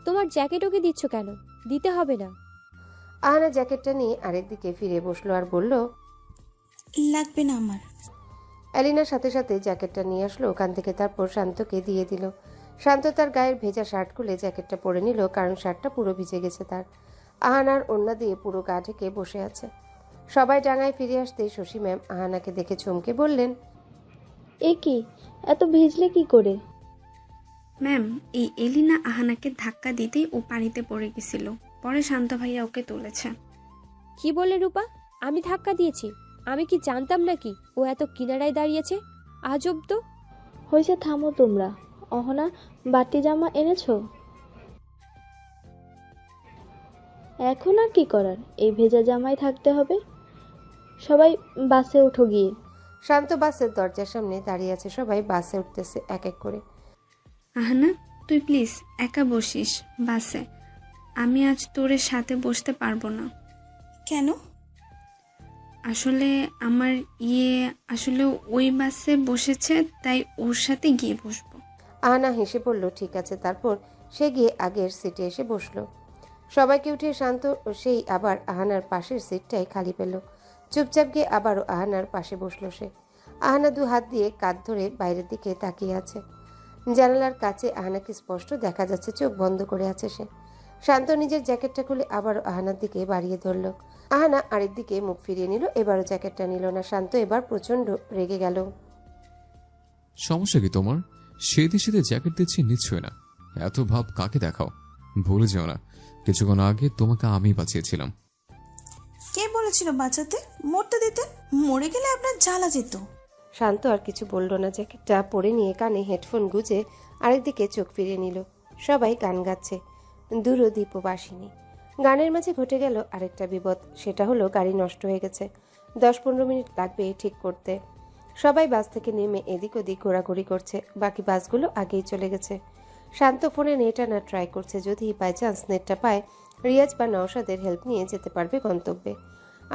তোমার জ্যাকেট ওকে দিচ্ছ কেন? দিতে হবে না। আহানা জ্যাকেটটা নিয়ে আরেক দিকে ফিরে বসলো আর বলল, লাগবে না আমার। এলিনার সাথে সাথে জ্যাকেটটা নিয়ে আসলো ওখান থেকে, তারপর শান্তকে দিয়ে দিল। শান্ত তার গায়ের ভেজা শার্ট খুলে জ্যাকেটটা পরে নিল, কারণ শার্টটা পুরো ভিজে গেছে তার। আহানার ওড়না দিয়ে পুরো গা ঢেকে বসে আছে। সবাই ডাঙায় ফিরে আসতেই শশী ম্যাম আহানাকে দেখে চমকে বললেন, এ কি, এত ভিজলে কি করে? ম্যাম, এই এলিনা আহানাকে ধাক্কা দিতেই ও পানিতে পড়ে গেছিল, পরে শান্ত ভাইয়া ওকে তুলেছে। কি বললে রূপা? আমি ধাক্কা দিয়েছি? আমি কি জানতাম নাকি ও এত কিনারায় দাঁড়িয়েছে? আজব তো। হয়েছে, থামো তোমরা। অহনা, বাটি জামা এনেছো? এখন আর কি করার, এই ভেজা জামাই থাকতে হবে। সবাই বাসে উঠো গিয়ে। শান্ত বাসের দরজার সামনে দাঁড়িয়ে আছে, সবাই বাসে উঠতেছে এক এক করে। আহানা, তুই প্লিজ একা বসিস বাসে। আমি আজ তোর সাথে বসতে পারবো না। কেন? আসলে আমার আসলে ওই বাসে বসেছে, তাই ওর সাথে গিয়ে বসবো। আহানা হেসে বলল, ঠিক আছে। তারপর সে গিয়ে আগের সিটে এসে বসলো। সবাইকে উঠিয়ে শান্ত সেই আবার আহানার পাশের সিটটাই খালি পেল। চুপচাপ গিয়ে আবারও আহানার পাশে বসলো সে। আহানা দু হাত দিয়ে কাঁধ ধরে বাইরের দিকে তাকিয়ে আছে। জানালার কাছে আহানাকে স্পষ্ট দেখা যাচ্ছে, চোখ বন্ধ করে আছে সে। শান্ত নিজের জ্যাকেটটা খুলে আবারও আহানার দিকে বাড়িয়ে ধরল। আহানা আরেক দিকে মুখ ফিরিয়ে নিল, এবারও জ্যাকেটটা নিল না। শান্ত এবার প্রচন্ড রেগে গেল। সমস্যা কি তোমার? সেদে সেদে জ্যাকেট দিচ্ছি, নিচ্ছই না। এত ভাব কাকে দেখাও? ভুলে যেও না, কিছুক্ষণ আগে তোমাকে আমি বাঁচিয়েছিলাম। কে বলেছিল বাঁচাতে? মরতে দিতে। মরে গেলে আপনার জ্বালা যেত। শান্ত আর কিছু বলল না। জ্যাকেটটা পরে নিয়ে কানে হেডফোন গুজে আরেকদিকে চোখ ফিরিয়ে নিল। সবাই গান গাচ্ছে, দূরও দীপবাসিনী। গানের মাঝে ঘটে গেল আরেকটা বিপদ। সেটা হলো গাড়ি নষ্ট হয়ে গেছে। 10-15 মিনিট লাগবে ঠিক করতে। সবাই বাস থেকে নেমে এদিক ওদিক ঘোরাঘুরি করছে। বাকি বাসগুলো আগেই চলে গেছে। শান্ত ফোনে নেট আনার ট্রাই করছে, যদি বাই চান্স নেটটা পায় রিয়াজ বা নওশাদের হেল্প নিয়ে যেতে পারবে গন্তব্যে।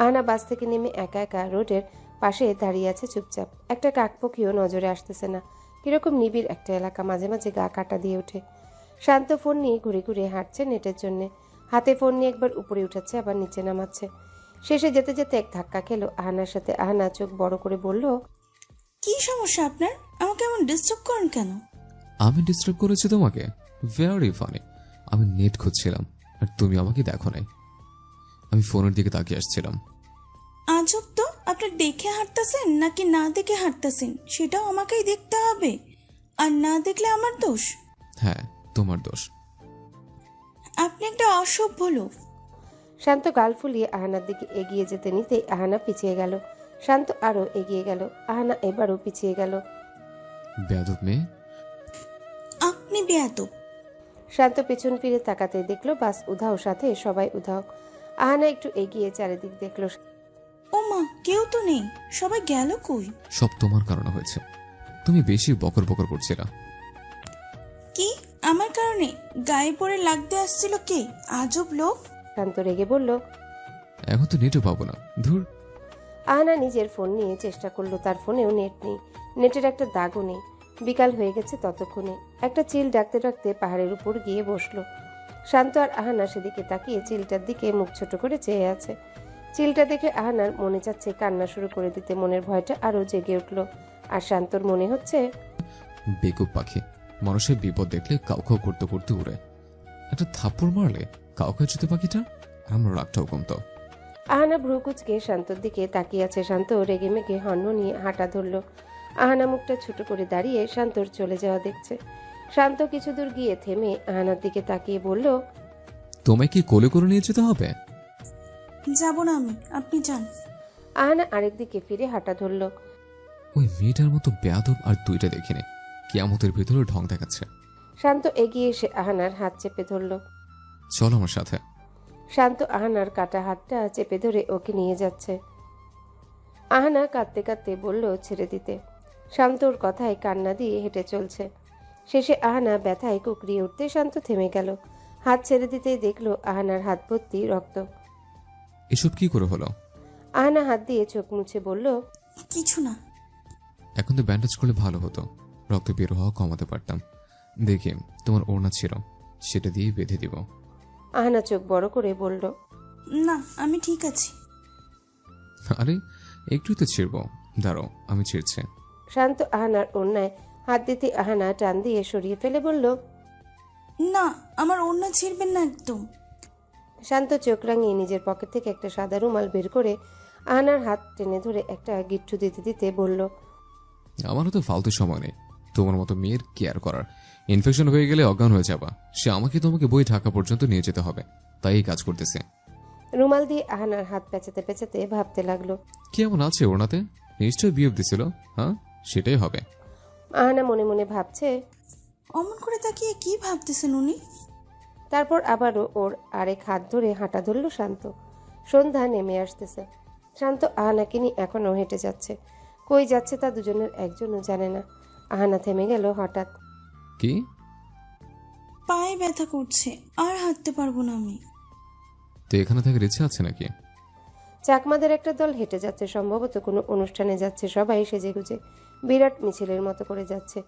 আহানা বাস থেকে নেমে একা একা রোডের পাশে দাঁড়িয়ে আছে চুপচাপ। একটা কাকপক্ষীও নজরে আসতেছে না। কিরকম নিবিড় একটা এলাকা, মাঝে মাঝে গা কাটা দিয়ে ওঠে। শান্ত ফোন নিয়ে ঘুরে ঘুরে হাঁটছে নেটের জন্য। হাতে ফোন নিয়ে একবার উপরে উঠাচ্ছে, আবার নিচে নামাচ্ছে। শেষে যেতে যেতে এক ধাক্কা খেলো আহানার সাথে। আহানা চোখ বড় করে বলল, কি সমস্যা আপনার? আমাকে এমন ডিস্টার্ব করেন কেন? আমি ডিস্টার্ব করেছি তোমাকে? Very funny. আমি নেট খুঁজছিলাম আর তুমি আমাকে দেখো নাই। আমি ফোনের দিকে তাকিয়ে আসছিলাম। আজব তো, আপনি দেখে হাঁটতেছেন নাকি না দেখে হাঁটতেছেন সেটাও আমাকেই দেখতে হবে। আর না দেখলে আমার দোষ? হ্যাঁ, তোমার দোষ। আপনি একটা অসভ্য লোক। শান্ত গাল ফুলিয়ে আহানার দিকে এগিয়ে যেতে নিতেই আহানা পিছিয়ে গেল। শান্ত আরো এগিয়ে গেল। আহানা এবারও পিছিয়ে গেল। বেয়াদব মেয়ে। আপনি বেয়াদব। শান্ত পেছন ফিরে তাকাতে দেখলো বাস উধাও, সাথে সবাই উধাও। আহানা একটু এগিয়ে চারিদিক দেখলো। ও মা, কেউ তো নেই। সবাই গেল কই? সব তোমার কারণে হয়েছে। তুমি বেশি বকর বকর করছিলা। কি আমার কারণে? গায়ে পড়ে লাগতে আসছিল কে? আজব লোক। শান্ত রেগে বলল, এখন তো নেটও পাবো না, ধুর। আহানা নিজের ফোন নিয়ে চেষ্টা করলো, তার ফোনেও নেট নেই। নেটের একটা দাগও নেই। বিকাল হয়ে গেছে ততক্ষণে। একটা চিল ডাকতে ডাকতে পাহাড়ের উপর গিয়ে বসলো। শান্ত আর আহানা সেদিকে তাকিয়ে চিলটার দিকে মুখ ছোট করে চেয়ে আছে। চিলটা দেখে আহানার মনে চাচ্ছে কান্না শুরু করে দিতে। মনের ভয়টা আরো জেগে উঠলো। আর শান্তর মনে হচ্ছে, বেকুব পাখি, মানুষের বিপদ দেখলে কাউ কাউ করতে করতে উড়ে। একটা থাপ্পড় মারলে কাউ কাউ যেতে পাখিটা, আর আমরা রাগটাও কমতো। আহানা ভ্রু কুচকে শান্তর দিকে তাকিয়ে আছে। শান্ত রেগে মেগে হর্ন নিয়ে হাঁটা ধরলো। আহানা মুখটা ছোট করে দাঁড়িয়ে শান্তর চলে যাওয়া দেখছে। শান্ত কিছু দূর গিয়ে থেমে আহানার দিকে তাকিয়ে বলল, তোমায় কি কোলে করে নিয়ে যেতে হবে? যাব না আমি, আপনি যান। আহানা আরেক দিকে ফিরে হাঁটা ধরল। ওই মেয়েটার মতো বেয়াদব আর দুইটা দেখিনি। কিয়ামতের ভিতরে ঢং দেখাচ্ছে। শান্ত এগিয়ে এসে আহানার হাত চেপে ধরল। চল আমার সাথে। শান্ত আহানার কাটা হাতটা চেপে ধরে ওকে নিয়ে যাচ্ছে। আহানা কাঁদতে কাঁদতে বলল ছেড়ে দিতে। শান্তর কথায় কান্না দিয়ে হেঁটে চলছে। শেষে আহানা ব্যথায় কুকরিয়ে উঠতে শান্ত থেমে গেল। হাত ছেড়ে দিতেই দেখলো আহানার হাত ভর্তি রক্ত। এসব কি করে হলো? আহানা হাত দিয়ে চোখ মুছে বলল, কিছু না। এখন তো ব্যান্ডেজ করলে ভালো হতো, রক্ত বের হওয়া কমাতে পারতাম। দেখি তোমার ওড়না ছিল, সেটা দিয়েই বেঁধে দিব। আহানা চোখ বড় করে বলল, না, আমি ঠিক আছি। আরে একটুই তো ছিড়ব, দাঁড়াও আমি ছিড়ছে। শান্ত আহানার ওড়নায় হাত দিতে আহানা টান দিয়ে সরিয়ে ফেলে বলল, না, আমার ওড়না ছিঁড়বেন না একদম। শান্ত চোখ রাঙিয়ে নিজের পকেট থেকে একটা সাদা রুমাল বের করে আহানার হাত টেনে ধরে একটা গিট্টু দিতে দিতে বলল, আমারও তো ফালতু সময় নেই তোমার মতো মেয়ের কেয়ার করার। ইনফেকশন হয়ে গেলে অজ্ঞান হয়ে যাবা, সে আমাকে তোমাকে বই ঢাকা পর্যন্ত নিয়ে যেতে হবে, তাই এই কাজ করতেছে। রুমাল দিয়ে আহানার হাত পেঁচাতে পেঁচাতে ভাবতে লাগলো। কি এমন আছে ওড়নাতে? নিশ্চয়ই বিয়ে দিছিল। হ্যাঁ, সেটাই হবে। আহানা মনে মনে ভাবছে। অমন করে তাকিয়ে কি ভাবতেছেন উনি? তারপর আবারও ওর আরেক হাত ধরে হাঁটা ধরল শান্ত। সন্ধ্যা নেমে আসতেছে। শান্ত আহানাকে নিয়ে এখনও হেঁটে যাচ্ছে। কই যাচ্ছে তা দুজনের একজনও জানে না। আহানা থেমে গেল হঠাৎ। কি? পায়ে ব্যথা করছে, আর হাঁটতে পারবো না আমি। তো এখানে থাকার ইচ্ছে আছে নাকি? চাকমাদের একটা দল হেঁটে যাচ্ছে, সম্ভবত কোনো অনুষ্ঠানে যাচ্ছে। সবাই সেজেগুজে বিরাট মিছিলের মতো করে যাচ্ছে।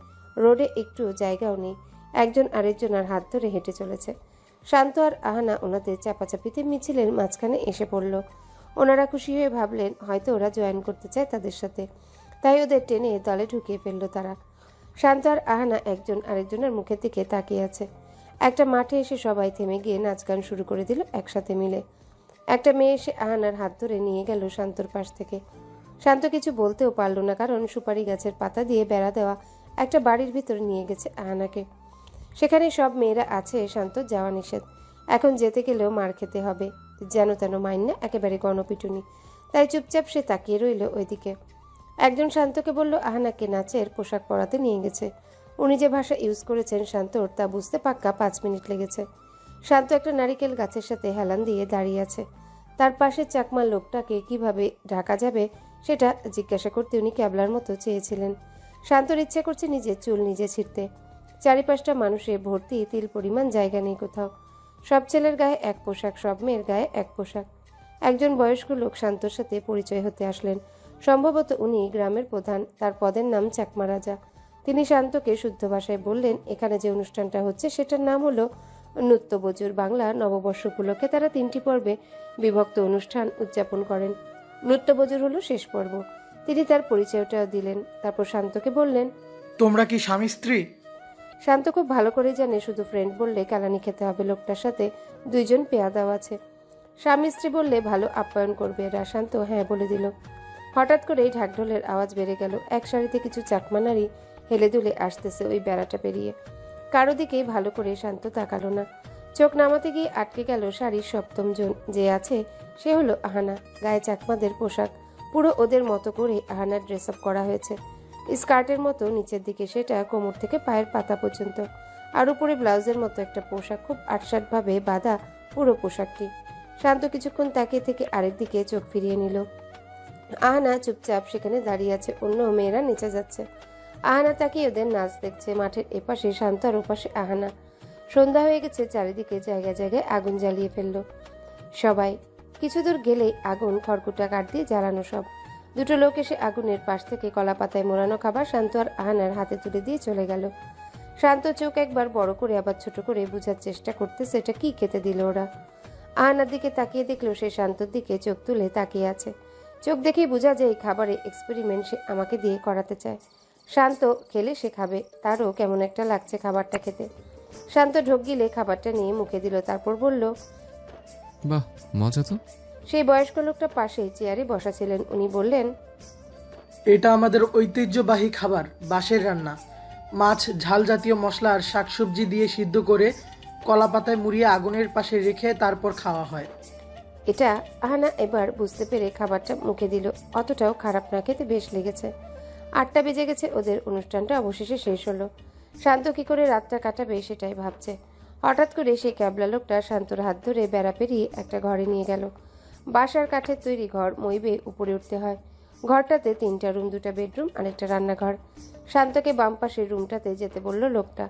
রোডে একটু জায়গাও নেই, একজন আরেকজনের হাত ধরে হেঁটে চলেছে। শান্ত আর আহানা ওনাদের চাপাচাপিতে মিছিলের মাঝখানে এসে পড়ল। ওনারা খুশি হয়ে ভাবলেন হয়তো ওরা জয়েন করতে চায় তাদের সাথে, তাই ওদের টেনে দলে ঢুকিয়ে ফেলল তারা। শান্ত আর আহানা একজন আরেকজনের মুখের দিকে তাকিয়ে আছে। একটা মাঠে এসে সবাই থেমে গিয়ে নাচ গান শুরু করে দিল একসাথে মিলে। একটা মেয়ে এসে আহানার হাত ধরে নিয়ে গেল শান্তর পাশ থেকে। শান্ত কিছু বলতেও পারল না, কারণ সুপারি গাছের পাতা দিয়ে বেড়া দেওয়া একটা বাড়ির ভিতর নিয়ে গেছে আহানাকে। সেখানে সব মেয়েরা আছে, শান্ত যাওয়া নিষেধ। এখন যেতে গেলেও মার খেতে হবে, যেন তেন মাইন না, একেবারে গণপিটুনি। তাই চুপচাপ সে তাকিয়ে রইল ওইদিকে। একজন শান্তকে বলল আহানাকে নাচের পোশাক পরাতে নিয়ে গেছে। উনি যে ভাষা ইউজ করেছেন শান্তর তা বুঝতে পাক্কা 5 মিনিট লেগেছে। শান্ত একটা নারিকেল গাছের সাথে হেলান দিয়ে দাঁড়িয়ে আছে। তার পাশে চাকমা লোকটাকে কিভাবে ঢাকা যাবে সেটা জিজ্ঞাসা করতে উনি ক্যাবলার মতো চেয়েছিলেন। শান্তর ইচ্ছা করছে নিজের চুল নিজে ছিঁড়তে। চারিপাশটা মানুষে ভর্তি, তিল পরিমাণ জায়গা নেই কোথাও। সব ছেলের গায়ে এক পোশাক, সব মেয়ের গায়ে এক পোশাক। একজন বয়স্ক লোক শান্তর সাথে পরিচয় হতে আসলেন। সম্ভবত উনি গ্রামের প্রধান, তার পদের নাম চাকমা রাজা। তিনি শান্তকে শুদ্ধ ভাষায় বললেন এখানে যে অনুষ্ঠানটা হচ্ছে সেটার নাম হলো নৃত্যবজুর। বাংলা নববর্ষ উপলক্ষে তারা 3টি পর্বে বিভক্ত অনুষ্ঠান উদযাপন করেন। নৃত্যবজুর হলো শেষ পর্ব। তিনি তার পরিচয়টাও দিলেন, তারপর শান্তকে বললেন, তোমরা কি স্বামী স্ত্রী? শান্ত খুব ভালো করে জানে শুধু ফ্রেন্ড বললে কেলানি খেতে হবে। লোকটার সাথে 2 জন পেয়াদাও আছে। স্বামী স্ত্রী বললে ভালো আপ্যায়ন করবে এরা। শান্ত হ্যাঁ বলে দিল। হঠাৎ করেই ঢাকঢোলের আওয়াজ বেড়ে গেল। এক সারিতে কিছু চাকমা নারী হেলে দুলে আসতেছে ওই বেড়াটা পেরিয়ে। কারো দিকেই ভালো করে শান্ত তাকালো না। চোখ নামাতে গিয়ে আটকে গেল সারির 7ম জন। যে আছে সে হলো আহানা। গায়ে চাকমাদের পোশাক, পুরো ওদের মতো করে আহানার ড্রেস আপ করা হয়েছে। স্কার্টের মতো নিচের দিকে, সেটা কোমর থেকে পায়ের পাতা পর্যন্ত। আর উপরে ব্লাউজের মতো একটা পোশাক, খুব আটসাটভাবে বাঁধা পুরো পোশাকটি। শান্ত কিছুক্ষণ তাকিয়ে থেকে আরেক দিকে চোখ ফিরিয়ে নিল। আহানা চুপচাপ সেখানে দাঁড়িয়ে আছে, অন্য মেয়েরা নিচে যাচ্ছে। আহানা তাকিয়ে ওদের নাচ দেখছে। মাঠের এপাশে শান্ত আর ওপাশে আহানা। সন্ধ্যা হয়ে গেছে, চারিদিকে জায়গায় জায়গায় আগুন জ্বালিয়ে ফেললো সবাই। কিছু দূর গেলেই আগুন খড়কুটা কাঠ দিয়ে জ্বালানো সব। 2টো লোক এসে আগুনের পাশ থেকে কলা পাতায় মোড়ানো খাবার শান্ত আর আহানার হাতে তুলে দিয়ে চলে গেল। শান্ত চোখ একবার বড় করে আবার ছোট করে বোঝার চেষ্টা করতে সেটা কি খেতে দিল ওরা। আহানার দিকে তাকিয়ে দেখলো সে শান্তর দিকে চোখ তুলে তাকিয়ে আছে। চোখ দেখেই বোঝা যায় এই খাবারে এক্সপেরিমেন্ট সে আমাকে দিয়ে করাতে চায়। শান্ত খেলে সে খাবে, তারও কেমন একটা লাগছে খাবারটা খেতে। শান্ত ঢোক গিলে খাবারটা নিয়ে মুখে দিল, তারপর বলল, বাহ, মজা তো। সেই বয়স্ক লোকটা পাশেই চেয়ারে বসা ছিলেন। উনি বললেন, এটা আমাদের ঐতিহ্যবাহী খাবার, বাঁশের রান্না। মাছ, ঝাল জাতীয় মশলা আর শাকসবজি দিয়ে সিদ্ধ করে কলা পাতায় মুড়িয়ে আগুনের পাশে রেখে তারপর খাওয়া হয়। এটা আহানা এবার বুঝতে পেরে খাবারটা মুখে দিল। অতটাও খারাপ না, খেতে বেশ লেগেছে। 8টা বেজে গেছে, ওদের অনুষ্ঠানটা অবশেষে শেষ হলো। শান্ত কি করে রাতটা কাটাবে সেটাই ভাবছে। হঠাৎ করে সেই ক্যাবলা লোকটা শান্তর হাত ধরে বেড়া পেরিয়ে একটা ঘরে নিয়ে গেল। বাসার কাঠের তৈরি ঘর, মইবে উপরে উঠতে হয়। ঘরটাতে 3টা রুম, 2টা বেডরুম আর একটা রান্নাঘর। শান্তকে বাম পাশের রুমটাতে যেতে বলল লোকটা,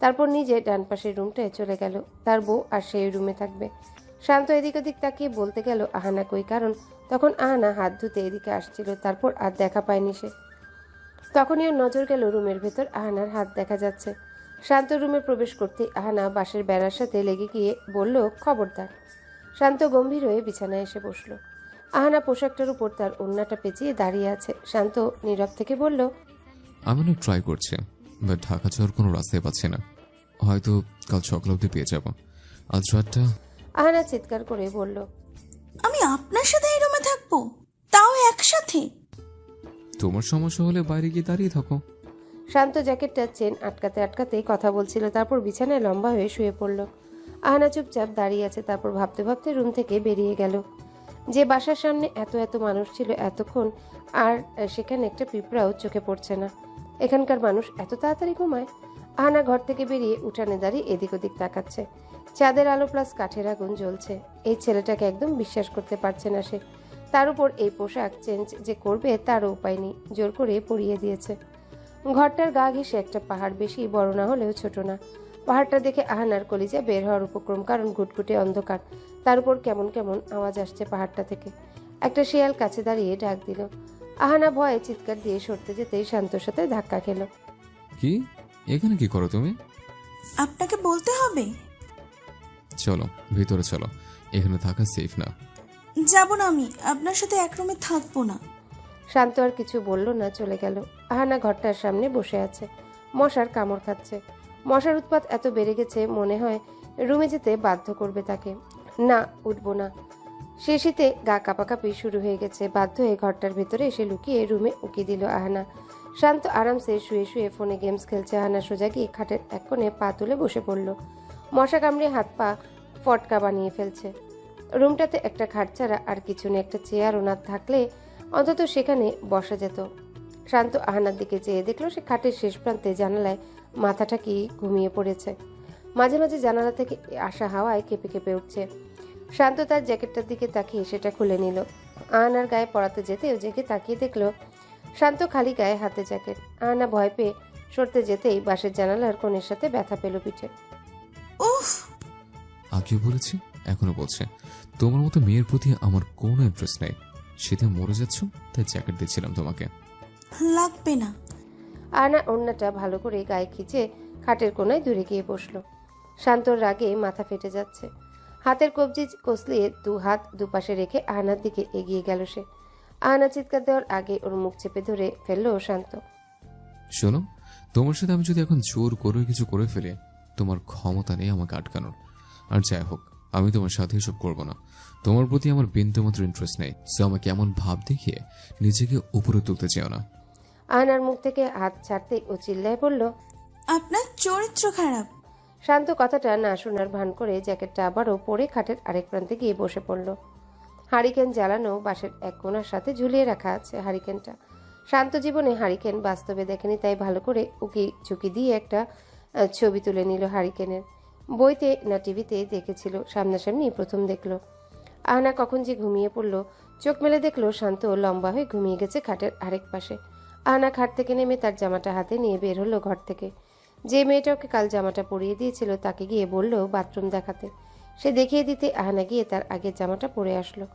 তারপর নিজে ডান পাশের রুমটায় চলে গেল। তার বউ আর সেই রুমে থাকবে। শান্ত এদিক ওদিক তাকিয়ে বলতে গেল আহানা কই, কারণ তখন আহানা হাত ধুতে এদিকে আসছিল। তারপর আর দেখা পায়নি সে। তখনই ওর নজর গেল রুমের ভেতর আহানার হাত দেখা যাচ্ছে। শান্ত রুমে প্রবেশ করতেই আহানা বাঁশের বেড়ার সাথে লেগে গিয়ে বলল, খবরদার। শান্ত গম্ভীর হয়ে বিছানায় এসে বসল। আহানা পোশাকটার উপর তার ওড়নাটা পেঁচিয়ে দাঁড়িয়ে আছে। শান্ত নীরব থেকে বলল, আমি অনেক ট্রাই করছি, বাট ঢাকা যাওয়ার কোনো রাস্তায় পাচ্ছি না। হয়তো কাল সকাল অবধি পেয়ে যাব। আজ রাতটা আহানা চিৎকার করে বলল, আমি আপনার সাথে এই রুমে থাকবো, তাও একসাথে? তোমার সমস্যা হলে বাইরে গিয়ে দাঁড়িয়ে থাকো। শান্ত জ্যাকেটটার চেন আটকাতে আটকাতেই কথা বলছিল, তারপর বিছানায় লম্বা হয়ে শুয়ে পড়ল। আহানা চুপচাপ দাঁড়িয়ে আছে, তারপর ভাবতে ভাবতে রুম থেকে বেরিয়ে গেল। যে বাসার সামনে এত এত মানুষ ছিল এতক্ষণ, আর সেখানে একটা পিঁপড়াও চোখে পড়ছে না। এখানকার মানুষ এত তাড়াতাড়ি ঘুমায়? আহানা ঘর থেকে বেরিয়ে উঠানে দাঁড়িয়ে এদিক ওদিক তাকাচ্ছে। চাঁদের আলো প্লাস কাঠের আগুন জ্বলছে। এই ছেলেটাকে একদম বিশ্বাস করতে পারছে না সে। তার উপর এই পোশাক চেঞ্জ যে করবে তারও উপায় নেই, জোর করে পরিয়ে দিয়েছে। ঘরটার গা ঘেঁষে একটা পাহাড়, বেশি বড় না হলেও ছোট না। পাহাড়টা দেখে আহানার কলিজা বের হওয়ার উপক্রম, কারণ ঘুটঘুটে অন্ধকার, তার উপর কেমন কেমন আওয়াজ আসছে পাহাড়টা থেকে। একটা শিয়াল কাছে দাঁড়িয়ে ডাক দিল। আহানা ভয়ে চিৎকার দিয়ে সরতে যেতেই শান্তর সাথে ধাক্কা খেল। কি, এখানে কি করো তুমি? আপনাকে বলতে হবে? চলো ভিতরে চলো, এখানে থাকা সেফ না। যাব না, আমি আপনার সাথে এক রুমে থাকবো না। শান্ত আর কিছু বলল না, চলে গেল। আহানা ঘরটার সামনে বসে আছে, মশার কামড় খাচ্ছে। মশার উৎপাত এত বেড়ে গেছে মনে হয় রুমে যেতে বাধ্য করবে তাকে। না, উঠবো না। সে শীতে গা কাঁপাকাঁপি শুরু হয়ে গেছে। বাধ্য হয়ে ঘরটার ভেতরে এসে লুকিয়ে রুমে উকি দিল আহানা। শান্ত আরামসে শুয়ে শুয়ে ফোনে গেমস খেলছে। আহানা সোজা গিয়ে খাটের এক কোণে পা তুলে বসে পড়ল। মশা কামড়ে হাত পা ফটকা বানিয়ে ফেলছে। রুমটাতে একটা খাট ছাড়া আর কিছু নেই। একটা চেয়ারও না থাকলে অন্তত সেখানে বসা যেত। শান্ত আহানার দিকে চেয়ে দেখলো সে খাটের শেষ প্রান্তে জানালায় মাথাটা কি ঘুমিয়ে পড়েছে। মাঝে মাঝে জানালা থেকে আসা হাওয়ায় কেঁপে কেঁপে উঠছে। শান্ত তার জ্যাকেটটার দিকে তাকিয়ে সেটা খুলে নিল। আহানার গায়ে পড়াতে যেতেও জেগে তাকিয়ে দেখলো শান্ত খালি গায়ে হাতে জ্যাকেট। আহানা ভয় পেয়ে সরতে যেতেই বাসের জানালার কোণের সাথে ব্যথা পেল পিঠে। উফ! আগেও বলেছি, এখনো বলছে, তোমার মতো মেয়ের প্রতি আমার কোনো ইন্টারেস্ট নেই। শীতে মরে যাচ্ছ, তাই জ্যাকেট দিচ্ছিলাম তোমাকে। লাগবে না। আহানা ওড়নাটা ভালো করে গায়ে খিচে খাটের কোণায় দূরে গিয়ে বসলো। শান্তর রাগে মাথা ফেটে যাচ্ছে। হাতের কবজি কসলিয়ে দু হাত দুপাশে রেখে আহানার দিকে এগিয়ে গেল সে। আহানা চিৎকার দেওয়ার আগে ওর মুখ চেপে ধরে ফেললো শান্ত। শোনো, তোমার সাথে আমি যদি এখন জোর করে কিছু করে ফেলি, তোমার ক্ষমতা নেই আমাকে আটকানোর। আর যাই হোক, আমি তোমার সাথে এসব করবো না। তোমার প্রতি আমার বিন্দুমাত্র ইন্টারেস্ট নেই, সো আমাকে এমন ভাব দেখিয়ে নিজেকে উপরে তুলতে চেও না। আহানার মুখ থেকে হাত ছাড়তেই ও চিল্লায় বলল, আপনার চরিত্র খারাপ। শান্ত কথাটা না শোনার ভান করে জ্যাকেটটা আবারও পরে খাটের আরেক প্রান্তে গিয়ে বসে পড়ল। হারিকেন জ্বালানো বাসের এক কোণার সাথে ঝুলিয়ে রাখা আছে হারিকেনটা। শান্ত জীবনে হারিকেন বাস্তবে দেখেনি, তাই ভালো করে উকি ঝুঁকি দিয়ে একটা ছবি তুলে নিল হারিকেনের। বইতে না টিভিতে দেখেছিল, সামনাসামনি প্রথম দেখলো। আহানা কখন যে ঘুমিয়ে পড়ল, চোখ মেলে দেখলো শান্ত লম্বা হয়ে ঘুমিয়ে গেছে খাটের আরেক পাশে। আহানা খাট থেকে নেমে তার জামাটা হাতে নিয়ে বের হলো ঘর থেকে। যে মেয়েটা ওকে কাল জামাটা পরিয়ে দিয়েছিল তাকে গিয়ে বলল বাথরুম দেখাতে। সে দেখিয়ে দিতে আহানা গিয়ে তার আগের জামাটা পরে আসলো।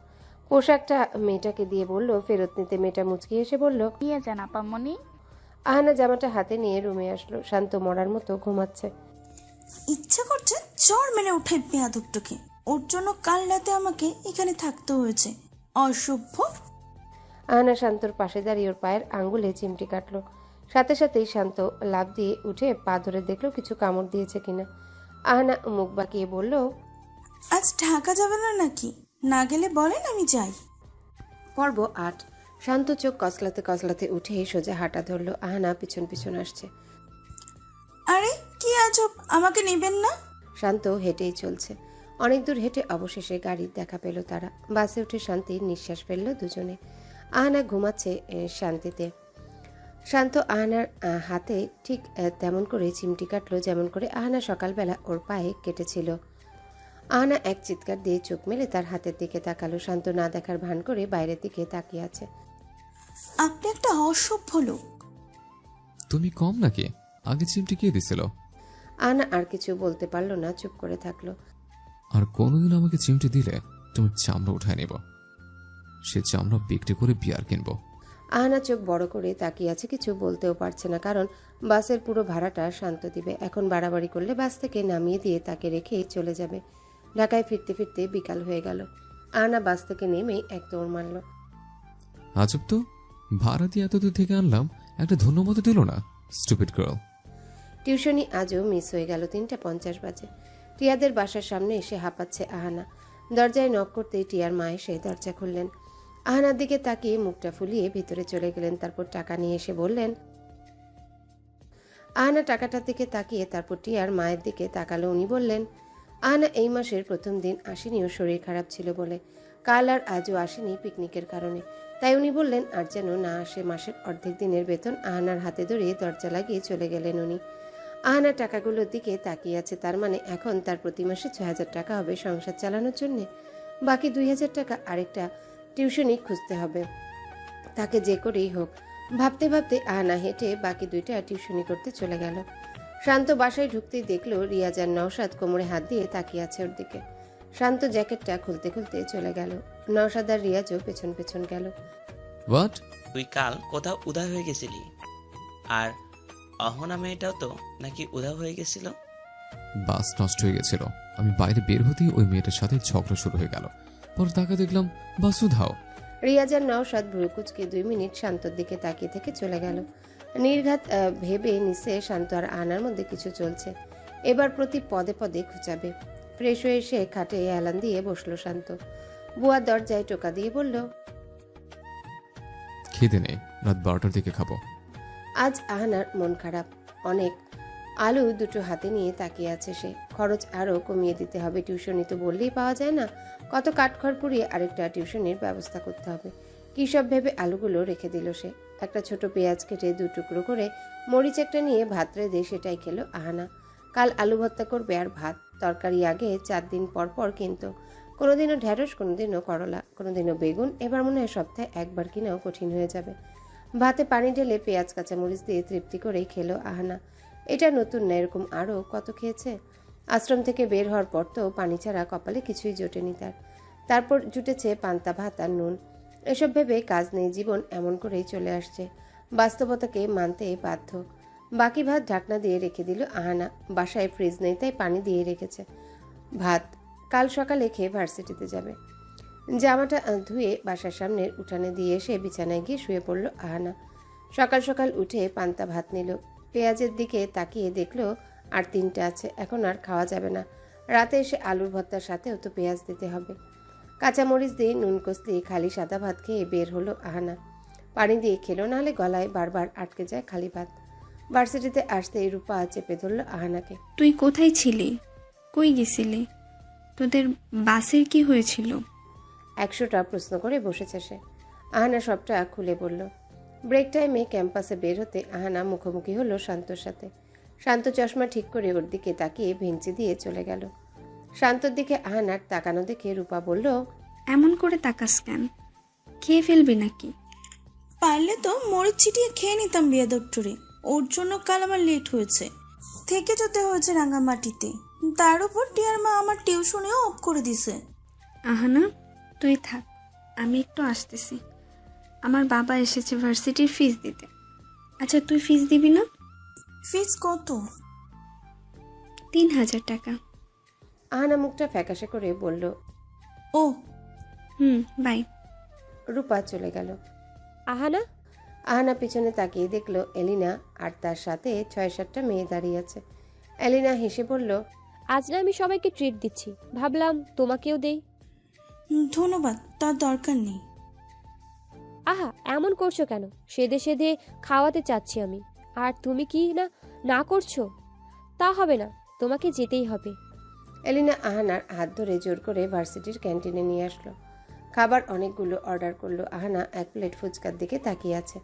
পোশাকটা মেয়েটাকে দিয়ে বলল ফেরত নিতে। মেয়েটা মুচকি এসে বলল, নিয়ে যান আপামনি। আহানা জামাটা হাতে নিয়ে রুমে আসলো। শান্ত মরার মতো ঘুমাচ্ছে। ইচ্ছা করছে চর মেরে উঠে বেয়াদবটাকে। ওর জন্য কাল রাতে আমাকে এখানে থাকতে হয়েছে। অসভ্য! আহানা শান্তর পাশে দাঁড়িয়ে ওর পায়ের আঙ্গুলে চিমটি কাটলো। সাথে সাথেই শান্ত লাফ দিয়ে উঠে পা ধরে দেখলো কিছু কামড় দিয়েছে কিনা। আহানা মুখ বাঁকিয়ে বলল, আজ ঢাকা যাবে না নাকি? না গেলে বলেন, আমি যাই। পর্ব ৮। শান্ত চোখ কসলাতে কসলাতে উঠে সোজা হাঁটা ধরলো। আহানা পিছন পিছন আসছে। আরে কি আজব, আমাকে নেবেন না? শান্ত হেঁটেই চলছে। অনেক দূর হেঁটে অবশেষে গাড়ির দেখা পেল তারা। বাসে উঠে শান্তির নিঃশ্বাস ফেলল দুজনে। আহানা ঘুমাচ্ছে শান্তিতে। শান্ত আহানার হাতে ঠিক তেমন করে চিমটি কাটলো যেমন করে আহানা সকালবেলা ওর পায়ে কেটেছিল। আহানা এক চিৎকার দিয়ে চোখ মেলে তার হাতের দিকে তাকালো। শান্ত না দেখার ভান করে বাইরের দিকে তাকিয়ে আছে। আপনি একটা অসভ্য লোক। তুমি কম নাকি? আগে চিমটি কে দিছিল? আহানা আর কিছু বলতে পারলো না, চুপ করে থাকলো। আর কোনোদিন আমাকে চিমটি দিলে তুমি চামড়া উঠায় নেব। সে চামড়া বিক্রি করে বিয়ার কিনবো। আহানা চোখ বড় করে তাকিয়ে আছে, কিছু বলতেও পারছে না, কারণ বাসের পুরো ভাড়াটা শান্ত দিবে। এখন বাড়াবাড়ি করলে বাস থেকে নামিয়ে দিয়ে তাকে রেখে চলে যাবে। ঢাকায় ফিরতে ফিরতে বিকাল হয়ে গেল। আহানা বাস থেকে নেমেই এক দৌড় মারল। আজব তো, ভাড়া দিয়ে এত দূর থেকে আনলাম, একটা ধন্যবাদ দিল না। Stupid girl. টিউশনি আজও মিস হয়ে গেল। 3:50 বাজে। টিয়াদের বাসার সামনে এসে হাঁপাচ্ছে আহানা। দরজায় নক করতেই টিয়ার মা এসে দরজা খুললেন। আহানার দিকে তাকিয়ে মুখটা ফুলিয়ে ভিতরে চলে গেলেন। তারপর টাকা নিয়ে এসে বললেন। আহানা টাকাটার দিকে তাকিয়ে তারপর টিয়ার মায়ের দিকে তাকালো। উনি বললেন, আহানা এই মাসের প্রথম দিন আসেনি, ও শরীর খারাপ ছিল বলে। কাল আর আজও আসেনি পিকনিকের কারণে। তাই উনি বললেন আর যেন না আসে। মাসের অর্ধেক দিনের বেতন আহানার হাতে ধরিয়ে দরজা লাগিয়ে চলে গেলেন উনি। আহানা টাকাগুলোর দিকে তাকিয়ে আছে। তার মানে এখন তার প্রতি মাসে 6,000 টাকা হবে সংসার চালানোর জন্যে। বাকি 2,000 টাকা আরেকটা টিউশনি খুঁজতে হবে, তাকে যে করেই হোক। ভাবতে ভাবতে আহানা হেঁটে বাকি 2টা টিউশনি করতে চলে গেল। শান্ত বাসায় ঢুকতেই দেখলো রিয়াজ আর নওশাদ কোমরে হাত দিয়ে তাকিয়ে আছে ওর দিকে। শান্ত জ্যাকেটটা খুলতে খুলতে চলে গেল। নওশাদ আর রিয়াজও পেছন পেছন গেল। হোয়াট? তুই কাল কোথাও উধাও হয়ে গেছিলি, আর অহনা মেয়েটাও তো নাকি উধাও হয়ে গেছিল। বাস নষ্ট হয়ে গেছিল। আমি বাইরে বের হতেই ওই মেয়েটার সাথে ঝগড়া শুরু হয়ে গেল। পর তাকে দেখলাম বাস উধাও। রিয়াজ আর নওশাদ ভ্রুকুচকে 2 মিনিট শান্তর দিকে তাকিয়ে থেকে চলে গেল। নির্ঘাত ভেবে নিছে শান্ত আর আহানার মধ্যে কিছু চলছে। এবার প্রতি পদে পদে খুঁচাবে। ফ্রেশ হয়ে এসে খাটে হেলান দিয়ে বসলো শান্ত। বুয়ার দরজায় টোকা দিয়ে বলল, খিদে নেই, রাত 12টার দিকে খাবো। আজ আহানার মন খারাপ অনেক। আলু দুটো হাতে নিয়ে তাকিয়ে আছে সে। খরচ আরও কমিয়ে দিতে হবে। টিউশনি তো বললেই পাওয়া যায় না। কত কাঠখড় পুড়িয়ে আরেকটা টিউশনির ব্যবস্থা করতে হবে। কী সব ভেবে আলুগুলো রেখে দিল সে। একটা ছোট পেঁয়াজ কেটে 2 টুকরো করে মরিচ একটা নিয়ে ভাত রেঁধে সেটাই খেলো আহানা। কাল আলু ভর্তা করবে আর ভাত। তরকারি আগে 4 দিন পর পর কিনতো। কোনোদিনও ঢেঁড়স, কোনোদিনও করলা, কোনোদিনও বেগুন। এবার মনে হয় সপ্তাহে একবার কিনাও কঠিন হয়ে যাবে। ভাতে পানি ঢেলে পেঁয়াজ কাঁচামরিচ দিয়ে তৃপ্তি করেই খেলো আহানা। এটা নতুন না, এরকম আরও কত খেয়েছে। আশ্রম থেকে বের হওয়ার পর তো পানি ছাড়া কপালে কিছুই জোটেনি তার। তারপর জুটেছে পান্তা ভাত আর নুন। এসব ভেবে কাজ নেই, জীবন এমন করেই চলে আসছে। বাস্তবতাকে মানতে বাধ্য। বাকি ভাত ঢাকনা দিয়ে রেখে দিল আহানা। বাসায় ফ্রিজ নেই, তাই পানি দিয়ে রেখেছে ভাত। কাল সকালে খেয়ে ভার্সিটিতে যাবে। জামাটা ধুয়ে বাসার সামনের উঠানে দিয়ে এসে বিছানায় গিয়ে শুয়ে পড়ল আহানা। সকাল সকাল উঠে পান্তা ভাত নিল। পেঁয়াজের দিকে তাকিয়ে দেখলো আর 3টা আছে, এখন আর খাওয়া যাবে না। রাতে এসে আলুর ভর্তার সাথেও তো পেঁয়াজ দিতে হবে। কাঁচামরিচ দিয়ে নুন কষলে খালি সাদা ভাত খেয়ে বের হলো আহানা। পানি দিয়ে খেলো, নাহলে গলায় বারবার আটকে যায় খালি ভাত। ভার্সিটিতে আসতেই রূপা চেপে ধরলো আহানাকে। তুই কোথায় ছিলি? কই গেছিলি? তোদের বাসের কি হয়েছিল? 100টা প্রশ্ন করে বসেছে সে। আহানা সবটা খুলে বলল। ব্রেক টাইমে ক্যাম্পাসে বের হতে আহানা মুখোমুখি হলো শান্তর সাথে। শান্ত চশমা ঠিক করে ওর দিকে তাকিয়ে ভেঙচি দিয়ে চলে গেল। শান্তর দিকে আহানার তাকানো দেখে রূপা বলল, এমন করে তাকাস কেন? খেয়ে ফেলবি নাকি? পারলে তো মরিচ ছিটিয়ে খেয়ে নিতাম বিয়াদট্টরে। ওর জন্য কাল আমার লেট হয়েছে, থেকে যেতে হয়েছে রাঙামাটিতে। তার উপর টিয়ার মা আমার টিউশনেও অফ করে দিছে। আহানা, তুই থাক, আমি একটু আসতেছি। আমার বাবা এসেছে ভার্সিটির ফিস দিতে। আচ্ছা, তুই ফিস দিবি না? ফিস কত? 3,000 টাকা। আহানা মুখটা ফ্যাকাশে করে বলল, ও বাই। রূপা চলে গেল। আহানা, আহানা পিছনে তাকিয়ে দেখলো এলিনা আর তার সাথে 6-7টা মেয়ে দাঁড়িয়ে আছে। এলিনা হেসে বলল, আজ না আমি সবাইকে ট্রিট দিচ্ছি, ভাবলাম তোমাকেও দেই। ধন্যবাদ, তার দরকার নেই। আহা, এমন করছো কেন? সেদে সেদে খাওয়াতে চাচ্ছি আমি, আর তুমি কি না না করছো? তা হবে না, তোমাকে যেতেই হবে। এলিনা আহানার হাত ধরে জোর করে ভার্সিটির ক্যান্টিনে নিয়ে আসলো। খাবার অনেকগুলো অর্ডার করলো। আহানা 1 প্লেট ফুচকার দিকে তাকিয়ে আছে।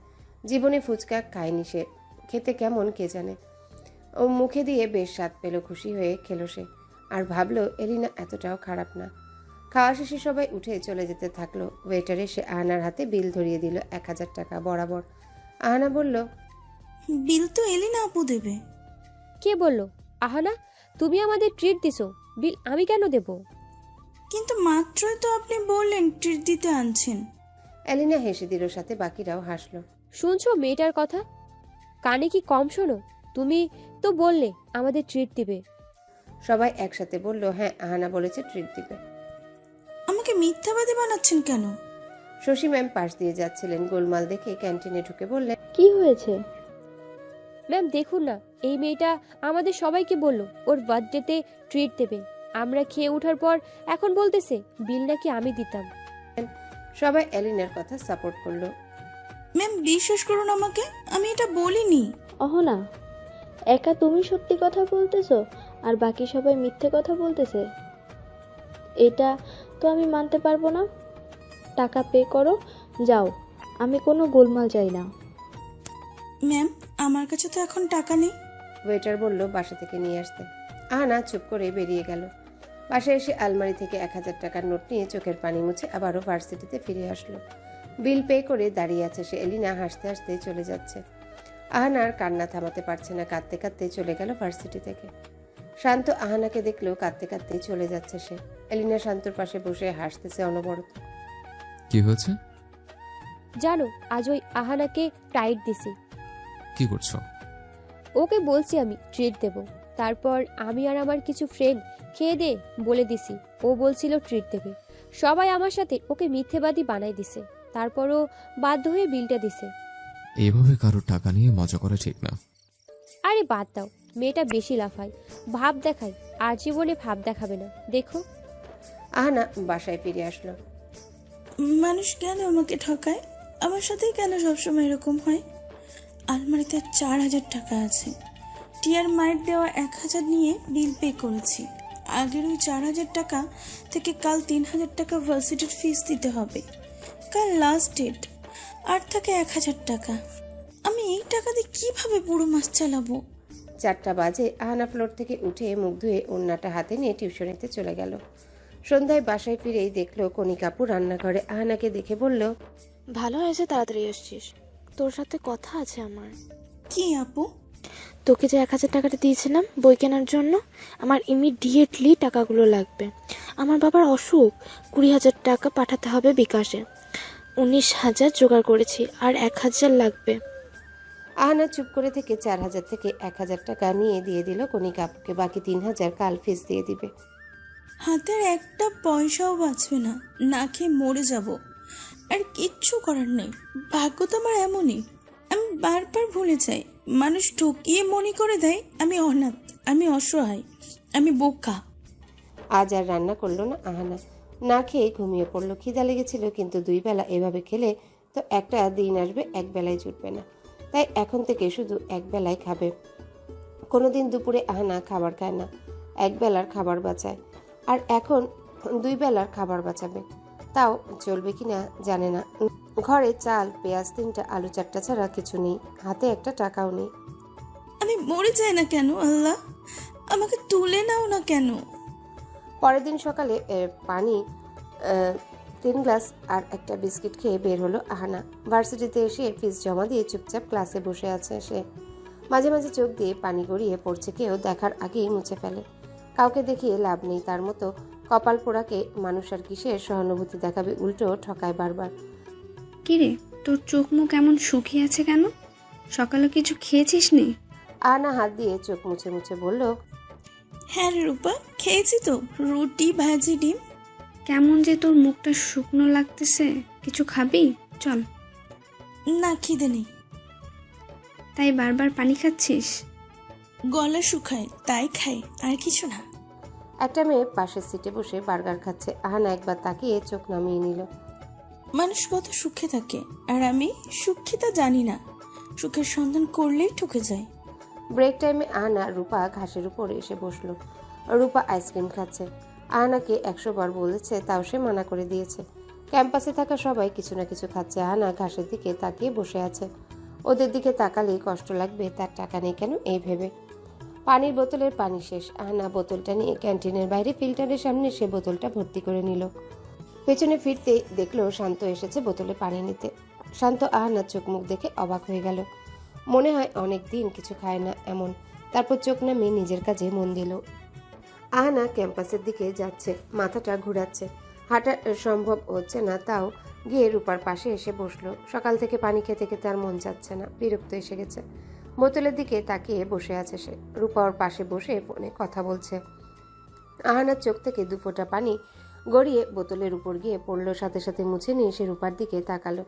জীবনে ফুচকা খায়নি সে, খেতে কেমন কে জানে। ও মুখে দিয়ে বেশ স্বাদ পেল, খুশি হয়ে খেলো সে। আর ভাবলো এলিনা এতটাও খারাপ না। খাওয়া শেষে সবাই উঠে চলে যেতে থাকলো। ওয়েটার এসে আহানার হাতে বিল ধরিয়ে দিল 1000 টাকা বরাবর। আহানা বলল, বিল তো এলিনা আপু দেবে। কে বলল? আহানা, তুমি আমাদের ট্রিট দিছো, বিল আমি কেন দেব? কিন্তু মাত্রই তো আপনি বললেন ট্রিট দিতে আনছেন। এলিনা হেসে দিল, সাথে বাকিরাও হাসলো। শুনছো মেয়েটার কথা? কানে কি কম শোনো? তুমি তো বললে আমাদের ট্রিট দিবে। সবাই একসাথে বলল, হ্যাঁ, আহানা বলেছে ট্রিট দিবে। আমাকে মিথ্যাবাদী বানাচ্ছেন কেন? শশী ম্যাম পাশ দিয়ে যাচ্ছিলেন, গোলমাল দেখে ক্যান্টিনে ঢুকে বললেন, কি হয়েছে? ম্যাম দেখুন না, এই মেয়েটা আমাদের সবাইকে বলল ওর বার্থডেতে ট্রিট দেবে। আমরা খেয়ে ওঠার পর এখন বলতেছে বিল নাকি আমি দিতাম। সবাই এলিনার কথা সাপোর্ট করলো। ম্যাম বিশ্বাস করুন আমাকে, আমি এটা বলিনি। অহনা, একা তুমি সত্যি কথা বলতেছো আর বাকি সবাই মিথ্যে কথা বলতেছে? এটা তো আমি মানতে পারবো না। টাকা পে করো, যাও। আমি কোনো গোলমাল চাই না। ম্যাম আমার কাছে তো এখন টাকা নেই। ওয়েটার বলল বাসা থেকে নিয়ে আসতে। আহানা চুপ করে বেরিয়ে গেল। বাসায় এসে আলমারি থেকে 1000 টাকার নোট নিয়ে চোখের পানি মুছে আবারও ভার্সিটিতে ফিরে আসলো। বিল পে করে দাঁড়িয়ে আছে সে। এলিনা হাসতে হাসতে চলে যাচ্ছে। আহানার কান্না থামাতে পারছে না, কাঁদতে কাঁদতে চলে গেল ভার্সিটি থেকে। শান্ত আহানাকে দেখলেও কাঁদতে কাঁদতেই চলে যাচ্ছে সে। এলিনা শান্তর পাশে বসে হাসতেছে অনবরত। কি হয়েছে? জানো, আজ ওই আহানাকে টাইট দিছি। কি করছো? ওকে বলছি আমি ট্রিট দেব। তারপর আমি আর আমার কিছু ফ্রেন্ড খেয়ে দে বলে দিছি, ও বলছিল ট্রিট দেবে। সবাই আমার সাথে ওকে মিথ্যেবাদী বানাই দিছে। তারপরও বাধ্য হয়ে বিলটা দিছে। এভাবে কারোর টাকা নিয়ে মজা করা ঠিক না। আরে বাদ দাও, মেয়েটা বেশি লাফায়, ভাব দেখায়, আর জীবনে ভাব দেখাবে না, দেখো। আহানা বাসায় ফিরে আসলো। মানুষ কেন আমাকে ঠকায়? আমার সাথেই কেন সবসময় এরকম হয়? আলমারিতে 4000 টাকা আছে। টিয়ার মায়ের দেওয়া 1000 নিয়ে বিল পে করেছি। আগের ওই 4000 টাকা থেকে কাল 3000 টাকা ভার্সিটির ফিস দিতে হবে। কাল লাস্ট ডেট, আর থাকে 1000 টাকা। আমি এই টাকা দিয়ে কিভাবে পুরো মাস চালাবো? 4টা বাজে। আহানা ফ্লোর থেকে উঠে মুখ ধুয়ে ওড়নাটা হাতে নিয়ে টিউশনিতে চলে গেল। সন্ধ্যায় বাসায় ফিরেই দেখলো কণিকা আপু রান্নাঘরে। আহানাকে দেখে বলল, ভালো হয়েছে তাড়াতাড়ি এসছিস, তোর সাথে কথা আছে আমার। কি আপু? তোকে যে 1000 টাকাটা দিয়েছিলাম বই কেনার জন্য, আমার ইমিডিয়েটলি টাকাগুলো লাগবে। আমার বাবার অসুখ, 20,000 টাকা পাঠাতে হবে বিকাশে। 19,000 জোগাড় করেছি, আর 1000 লাগবে। আহানা চুপ করে থেকে 4000 থেকে 1000 টাকা নিয়ে দিয়ে দিল কণিকা আপুকে। বাকি 3000 কাল ফিস দিয়ে দিবে। হাতের একটা পয়সাও বাঁচবে না, না খেয়ে মরে যাব। আর কিচ্ছু করার নেই, ভাগ্য তো আমার এমনই। আমি বারবার ভুলে যাই। মানুষ ঠকিয়ে মনে করে দেয় আমি অনাথ, আমি অসহায়, আমি বোকা। আজ আর রান্না করলো না আহানা। না খেয়ে ঘুমিয়ে পড়লো। খিদা লেগেছিল, কিন্তু 2 বেলা এভাবে খেলে তো একটা দিন আসবে 1 বেলায় জুটবে না। তাই এখন থেকে শুধু 1 বেলায় খাবে। কোনোদিন দুপুরে আহানা খাবার খায় না, 1 বেলার খাবার বাঁচায়। আর এখন 2 বেলার খাবার বাঁচাবে। তাও চলবে কিনা জানে না। ঘরে চাল, পেঁয়াজ 3টা, আলু 4টা ছাড়া কিছু নেই। হাতে একটা টাকাও নেই। আমি মরে যাই না কেন আল্লাহ? আমাকে তুলে নাও না কেন? পরের দিন সকালে পানি 3 গ্লাস আর একটা বিস্কিট খেয়ে বের হলো আহানা। ভার্সিটিতে এসে ফিস জমা দিয়ে চুপচাপ ক্লাসে বসে আছে সে। মাঝে মাঝে চোখ দিয়ে পানি গড়িয়ে পড়ছে, কেউ দেখার আগেই মুছে ফেলে। কাউকে দেখিয়ে লাভ নেই, তার মতো কপাল পোড়াকে মানুষ আর কিসের সহানুভূতি দেখাবে, উল্টো ঠকায় বারবার। কিরে, তোর চোখ মুখ এমন শুকিয়ে আছে কেন? সকালে কিছু খেয়েছিস নি? আহানা হাত দিয়ে চোখ মুছে মুছে বলল, হ্যাঁ রে রূপা, খেয়েছি তো, রুটি, ভাজি, ডিম। কেমন যে তোর মুখটা শুকনো লাগতেছে, কিছু খাবি? চল। না, খিদে নেই। তাই বারবার পানি খাচ্ছিস? গলা শুকায় তাই খাই, আর কিছু না। একটা মেয়ে পাশের সিটে বসে বার্গার খাচ্ছে। আহানা একবার তাকিয়ে চোখ নামিয়ে নিল। মানুষ কত সুখে থাকে, আর আমি সুখী তা জানি না। সুখের সন্ধান করলেই ঠকে যায়। ব্রেক টাইমে আহানা রূপা ঘাসের উপর এসে বসলো। রূপা আইসক্রিম খাচ্ছে। আহানাকে 100 বার বলেছে, তাও সে মানা করে দিয়েছে। ক্যাম্পাসে থাকা সবাই কিছু না কিছু খাচ্ছে, আহানা ঘাসের দিকে তাকিয়ে বসে আছে। ওদের দিকে তাকালেই কষ্ট লাগবে, তার টাকা নেই কেন এই ভেবে। পানির বোতলের পানি শেষ। আহানা বোতলটা নিয়ে ক্যান্টিনের বাইরে ফিল্টারের সামনে সে বোতলটা ভর্তি করে নিল। পেছনে ফিরতে দেখলো শান্ত এসেছে বোতলে পানি নিতে। শান্ত আহানার চোখ মুখ দেখে অবাক হয়ে গেল। মনে হয় অনেক দিন কিছু খায় না এমন। তারপর চোখ নামিয়ে নিজের কাজে মন দিল। আহানা ক্যাম্পাসের দিকে যাচ্ছে, মাথাটা ঘুরাচ্ছে। হাঁটা সম্ভব হচ্ছে না, তাও গিয়ে রূপার পাশে এসে বসলো। সকাল থেকে পানি খেতে খেতে আর মন যাচ্ছে না, বিরক্ত এসে গেছে। বোতলের দিকে তাকিয়ে বসে আছে সে। রূপা ওর পাশে বসে ফোনে কথা বলছে। আহানার চোখ থেকে দুফোঁটা পানি গড়িয়ে বোতলের উপর গিয়ে পড়লো। সাথে সাথে মুছে নিয়ে সে রূপার দিকে তাকালো।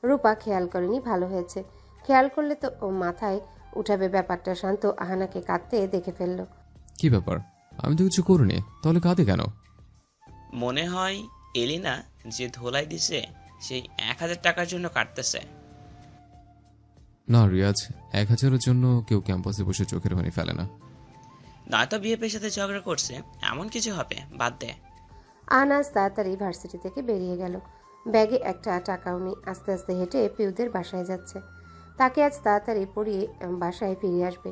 রূপা খেয়াল করেনি, ভালো হয়েছে। খেয়াল করলে তো ও মাথায় উঠাবে ব্যাপারটা। শান্ত আহানাকে কাঁদতে দেখে ফেললো। কি ব্যাপার? আমি তো কিছু করিনি, তাহলে কাঁদে কেন? মনে হয় এলিনা যে ধোলাই দিছে সেই 1000 টাকার জন্য কাটতেছে। না রিয়াজ, 1000-এর জন্য কেউ ক্যাম্পাসে বসে চোখের পানি ফেলে না। নয়তো বিএফের সাথে ঝগড়া করছে, এমন কিছু হবে, বাদ দে। আনাজ তাড়াতাড়ি ভার্সিটি থেকে বেরিয়ে গেল। ব্যাগে একটা টাকাও নেই। আস্তে আস্তে হেঁটে পিউদের বাসায় যাচ্ছে। তাকে আজ তাড়াতাড়ি পড়িয়ে বাসায় ফিরে আসবে।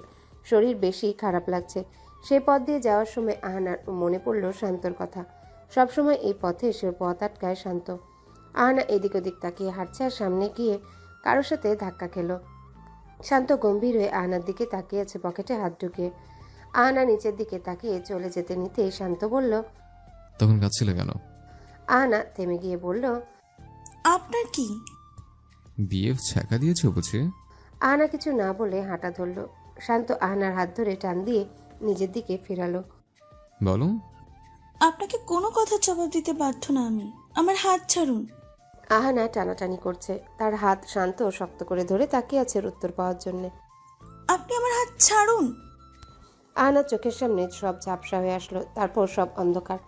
শরীর বেশি খারাপ লাগছে। সে পথ দিয়ে যাওয়ার সময় আহানার মনে পড়ল শান্তর কথা। সবসময় এই পথে সে পথ আটকায় শান্ত। আহানা এদিক ওদিক তাকিয়ে হাঁটছে আর সামনে গিয়ে কারোর সাথে ধাক্কা খেল। শান্ত গম্ভীর হয়ে আহানার দিকে তাকিয়ে আছে, পকেটে হাত ঢুকিয়ে। আহানা নিচের দিকে তাকিয়ে চলে যেতে নিতেই শান্ত বলল, তখন কাঁদছিলে কেন? আহানা থেমে গিয়ে বলল, আপনার কি? বিএফ ছ্যাঁকা দিয়েছে বুঝি? আহানা কিছু না বলে হাঁটা ধরল। শান্ত আহানার হাত ধরে টান দিয়ে নিজের দিকে ফেরালো। বলো। আপনাকে কোনো কথা জবাব দিতে বাধ্য না আমি। আমার হাত ছাড়ুন। আহানা টানাটানি করছে। তার হাত শান্ত শক্ত করে ধরে তাকিয়ে আছে উত্তর পাওয়ার জন্য। আপনি আমার হাত ছাড়ুন। আহানার চোখের সামনে সব ঝাপসা হয়ে আসলো। তারপর সব অন্ধকার।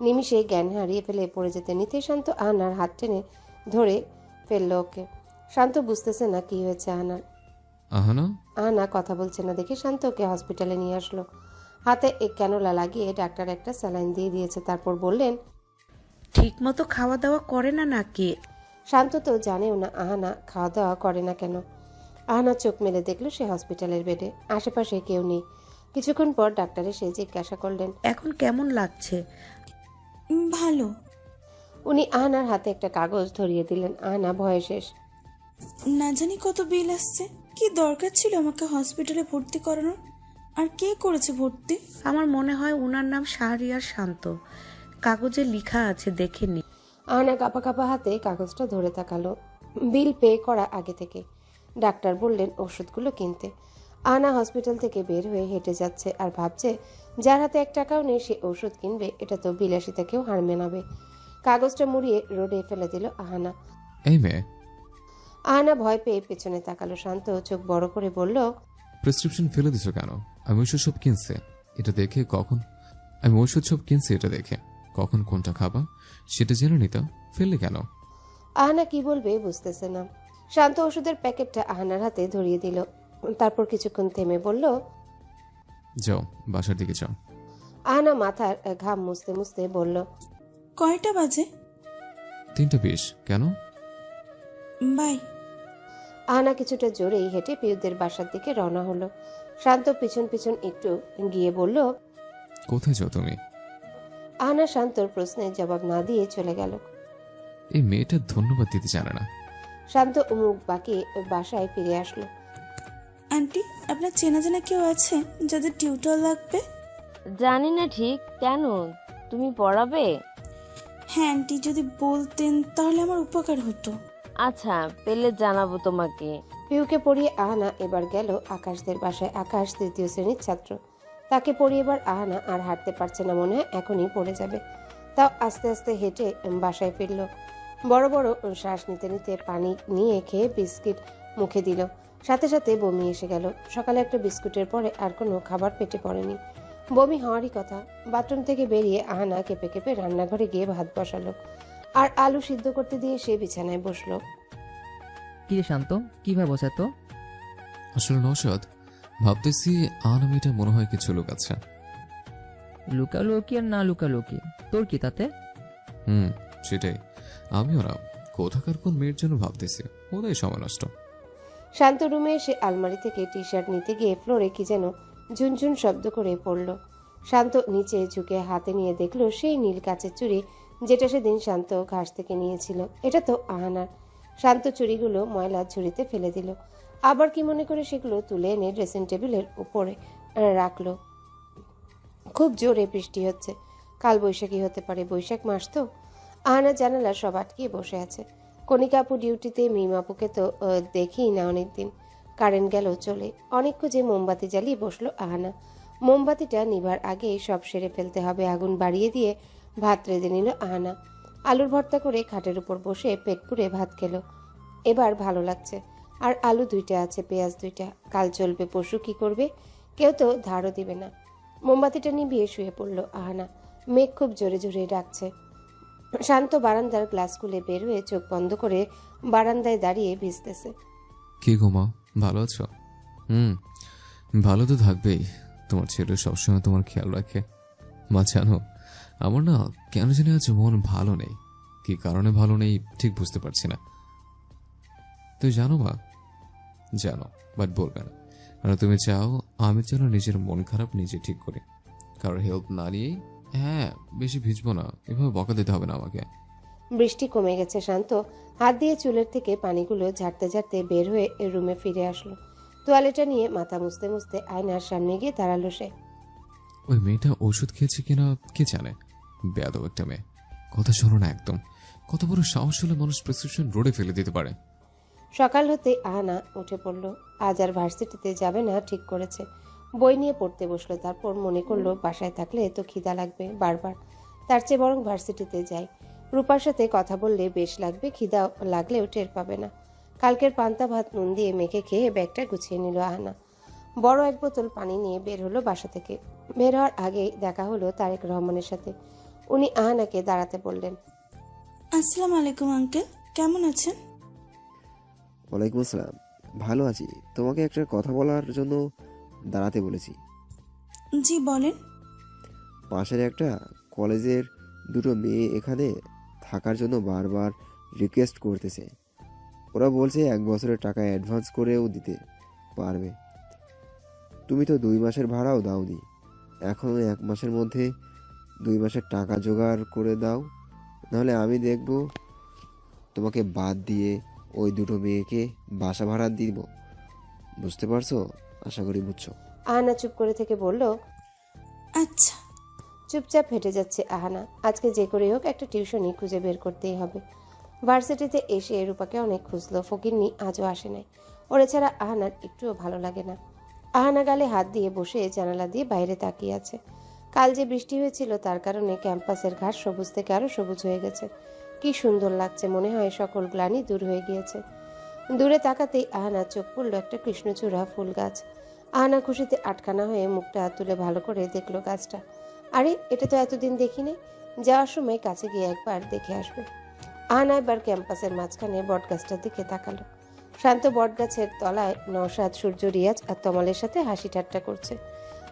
নিমিষে জ্ঞান হারিয়ে ফেলে পড়ে যেতে নিতে শান্ত আহানার হাত টেনে ধরে ফেলল ওকে। শান্ত বুঝতেছে না কি হয়েছে আহানার। আহানা? আহানা কথা বলছে না দেখে শান্ত ওকে হসপিটালে নিয়ে আসলো। হাতে এক ক্যানোলা লাগিয়ে ডাক্তার একটা স্যালাইন দিয়ে দিয়েছে। তারপর বললেন, ঠিক মতো খাওয়া দাওয়া করে না নাকি? শান্ত তো জানেও না আহানা খাওয়া দাওয়া করে না কেন। আহানা চোখ মেলে দেখলো সে হসপিটালের বেডে। আশেপাশে কেউ নেই। কিছুক্ষণ পর ডাক্তার এসে জিজ্ঞাসা করলেন, এখন কেমন লাগছে? ভালো। উনি আহানার হাতে একটা কাগজ ধরিয়ে দিলেন। আহানা ভয়ে শেষ। না জানি কত বিল আসছে। কি দরকার ছিল আমাকে হসপিটালে ভর্তি করানোর? আর কে করেছে ভর্তি? আমার মনে হয় ওনার নাম শাহরিয়ার শান্ত। কাগজে লেখা আছে, দেখেনি। আহানা কাঁপা কাঁপা হাতে কাগজটা ধরে তাকালো। বিল পে করা আগে থেকে। ডাক্তার বললেন ওষুধগুলো কিনতে। আহানা হসপিটাল থেকে বের হয়ে হেঁটে যাচ্ছে আর ভাবছে, যার হাতে 1 টাকাও নেই সে ওষুধ কিনবে, এটা তো বিলাসিতাকেও হার মেনাবে। কাগজটা মুড়িয়ে রোডে ফেলে দিল আহানা। এই মেয়ে। আহানা ভয় পেয়ে পেছনে তাকালো। শান্ত চোখ বড় করে বলল, প্রেসক্রিপশন ফেলে দিছো কেন? আমি ওষুধ সব কিনছে এটা দেখে কখন কোনটা খাবা সেটা জেনে নিতাম, ফেললে কেন? আহানা কি বলবে বুঝতেছে না। শান্ত ওষুধের প্যাকেটটা আহানার হাতে ধরিয়ে দিল। তারপর কিছুক্ষণ থেমে বলল, যাও বাসার দিকে যাও। আহানা মাথার ঘাম মুছতে মুছতে বলল, কয়টা বাজে? 3:20। কেন? বাই। আহানা কিছুটা জোরেই হেঁটে পিউদের বাসার দিকে রওনা হলো। শান্ত পিছন পিছন একটু গিয়ে বলল, কোথায় যাও তুমি? আহানা শান্তর প্রশ্নের জবাব না দিয়ে চলে গেল। এই মেয়েটা ধন্যবাদ দিতে জানে না। শান্ত মুখ বাঁকিয়ে বাসায় ফিরে আসলো। আন্টি, আপনার চেনা জানা কেউ আছে যাদের টিউটর লাগবে? জানি না ঠিক, কেন? তুমি পড়াবে? হ্যাঁ আন্টি, যদি বলতেন তাহলে আমার উপকার হতো। আচ্ছা, পেলে জানাবো তোমাকে। পিউকে পড়িয়ে আহানা এবার গেল আকাশদের বাসায়। আকাশ 3য় শ্রেণীর ছাত্র। তাকে পড়িয়ে এবার আহানা আর হাঁটতে পারছে না, মনে হয় এখনই পড়ে যাবে। তাও আস্তে আস্তে হেঁটে বাসায় ফিরল। বড় বড় শ্বাস নিতে নিতে পানি নিয়ে খেয়ে বিস্কিট মুখে দিল। সাথে সাথে বমি এসে গেল। সকালে একটা বিস্কুটের পরে আর কোনো খাবার পেটে পড়েনি। বমি হওয়ারই কথা। বাথরুম থেকে বেরিয়ে আহানা কেঁপে কেঁপে রান্নাঘরে গিয়ে ভাত বসালো আর আলু সিদ্ধ করতে দিয়ে সে বিছানায় বসলো। কি রে শান্ত, কিভাবে বসে তো? আসলে নওশাদ, ভাবতেছি আহানা মেয়েটা মনে হয় কিছু লোক আছে। লুকালুকি আর না লুকালুকি, তোর কি তাতে? সেটাই। আমিও না, কোথাকার কোন মেয়ের জন্য ভাবতেছি, ওটাই সময় নষ্ট। শান্ত রুমে এসে আলমারি থেকে টি শার্ট নিতে গিয়ে ফ্লোরে কি যেন ঝুনঝুন শব্দ করে পড়ল। শান্ত নিচে ঝুঁকে হাতে নিয়ে দেখলো সেই নীল কাচের চুড়ি যেটা সেদিন শান্ত ঘাস থেকে নিয়েছিল। এটা তো আহানার। শান্ত চুড়িগুলো ময়লা ঝুড়িতে ফেলে দিল। আবার কি মনে করে সেগুলো তুলে এনে ড্রেসিং টেবিলের উপরে রাখলো। খুব জোরে বৃষ্টি হচ্ছে। কাল বৈশাখী হতে পারে, বৈশাখ মাস তো। আহানা জানালা সব আটকিয়ে বসে আছে। কণিকাপু ডিউটিতে, মিমাপুকে তো দেখিই না অনেকদিন। কারেন্ট গেল চলে। অনেক খুঁজে মোমবাতি জ্বালিয়ে বসলো আহানা। মোমবাতিটা নিভার আগেই সব সেরে ফেলতে হবে। আগুন বাড়িয়ে দিয়ে ভাত রেঁধে নিল আহানা। আলুর ভর্তা করে খাটের উপর বসে পেট পুড়ে ভাত খেলো। এবার ভালো লাগছে। আর আলু 2টা আছে, পেঁয়াজ 2টা। কাল চলবে, পশু কি করবে? কেউ তো ধারও দিবে না। মোমবাতিটা নিভিয়ে শুয়ে পড়ল আহানা। মেঘ খুব জোরে জোরে ডাকছে। শান্ত বারান্দার গ্লাস খুলে বের হয়ে চোখ বন্ধ করে বারান্দায় দাঁড়িয়ে ভিজতেছে। কি গো মা, ভালো আছো? ভালো তো থাকবেই। তোমার ছেলে সবসময় তোমার খেয়াল রাখে। মা জানো, আমার না কেন জানি আজ মন ভালো নেই। কি কারণে ভালো নেই ঠিক বুঝতে পারছি না। তুই জানো মা? জানো, বাট বলবে না। আর তুমি চাও আমি যেন নিজের মন খারাপ নিজে ঠিক করি, কারোর হেল্প না নিয়েই। হ্যাঁ, বেশি ভিজবো না, এভাবে বকা দিতে হবে না আমাকে। বৃষ্টি কমে গেছে। শান্ত হাত দিয়ে চুলের থেকে পানিগুলো ঝাড়তে ঝাড়তে বের হয়ে রুমে ফিরে আসলো। তোয়ালেটা নিয়ে মাথা মুছতে মুছতে আয়নার সামনে গিয়ে দাঁড়ালো সে। ওই মেয়েটা ওষুধ খেয়েছে কিনা কে জানে। বেয়াদব একটা মেয়ে, কথা শোনো না একদম। কত বড় সাহস হলে মানুষ প্রেসক্রিপশন রোডে ফেলে দিতে পারে। সকাল হতে আহানা উঠে পড়ল। আজ আর ভার্সিটিতে যাবে না ঠিক করেছে। বই নিয়ে পড়তে বসলো। তারপর মনে করলো বাসায় থাকলে তো খিদা লাগবে বারবার, তার চেয়ে বরং ভার্সিটিতে যাই। রূপার সাথে কথা বললে বেশ লাগবে, খিদা লাগলেও টের পাবে না। কালকের পান্তা ভাত নুন দিয়ে মেখে খেয়ে ব্যাগটা গুছিয়ে নিল আহানা। বড় এক বোতল পানি নিয়ে বের হলো বাসা থেকে। বের হওয়ার আগেই দেখা হলো তারেক রহমানের সাথে। উনি আহানাকে দাঁড়াতে বললেন। আসসালামু আলাইকুম আঙ্কেল, কেমন আছেন? ওয়ালাইকুম আসসালাম, ভালো আছি। তোমাকে একটা কথা বলার জন্য দাঁড়াতে বলেছি। জি বলেন। পাশের একটা কলেজের 2টো মেয়ে এখানে থাকার জন্য বারবার রিকোয়েস্ট করতেছে। ওরা বলছে 1 বছরের টাকা অ্যাডভান্স করেও দিতে পারবে। তুমি তো 2 মাসের ভাড়াও দাওনি। এখন 1 মাসের মধ্যে 2 মাসের টাকা জোগাড় করে দাও, নাহলে আমি দেখব তোমাকে বাদ দিয়ে ওই 2টো মেয়েকে বাসা ভাড়া দিব। বুঝতে পারছো? আশা করি বুঝছো। আহানা চুপ করে থেকে বলল, আচ্ছা। চুপচাপ হেঁটে যাচ্ছে আহানা। আজকে যে করে হোক একটা টিউশনই খুঁজে বের করতেই হবে। ভার্সিটিতে এসে রূপাকে অনেক খুঁজলো, ফকিন্নি আজও আসে নাই। ওরা ছাড়া আহানার একটুও ভালো লাগে না। আহানা গালে হাত দিয়ে বসে জানালা দিয়ে বাইরে তাকিয়ে আছে। কাল যে বৃষ্টি হয়েছিল তার কারণে ক্যাম্পাসের ঘাস সবুজ থেকে আরো সবুজ হয়ে গেছে। কি সুন্দর লাগছে, মনে হয় সকল গ্লানি দূর হয়ে গিয়েছে। দূরে তাকাতেই আহানার চোখ পড়ল একটা কৃষ্ণচূড়া ফুল গাছ। আহানা খুশিতে আটকানা হয়ে মুখটা তুলে ভালো করে দেখলো গাছটা। আরে, এটা তো এতদিন দেখিনি। যাওয়ার সময় কাছে গিয়ে একবার দেখে আসবে। আহানা এবার ক্যাম্পাসের মাঝখানে বটগাছটার দিকে তাকালো। শান্ত বটগাছের তলায় নওশাদ, সূর্য, রিয়াজ আর তমালের সাথে হাসি ঠাট্টা করছে।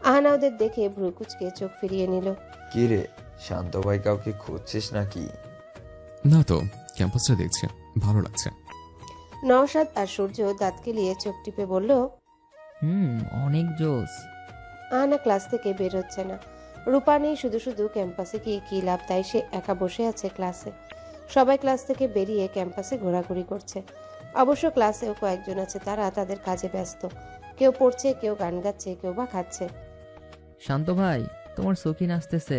আহানা ওদের দেখে ভ্রু কুচকে চোখ ফিরিয়ে নিল। কি রে শান্ত ভাই, কাউকে খুঁজছিস নাকি? না তো, ক্যাম্পাসটা দেখছে, ভালো লাগছে। নওশাদ আর সূর্য দাঁত কেলিয়ে চোখ টিপে বলল, অনেক জোস। আহানা ক্লাস থেকে বের হচ্ছে না। রূপা নেই, শুধু শুধু ক্যাম্পাসে গিয়ে কি লাভ, তাই সে একা বসে আছে ক্লাসে। সবাই ক্লাস থেকে বেরিয়ে ক্যাম্পাসে ঘোরাঘুরি করছে। অবশ্য ক্লাসেও কয়েকজন আছে, তারা তাদের কাজে ব্যস্ত। কেউ পড়ছে, কেউ গান গাচ্ছে, কেউ বা খাচ্ছে। শান্ত ভাই, তোমার সখী নাচতেছে।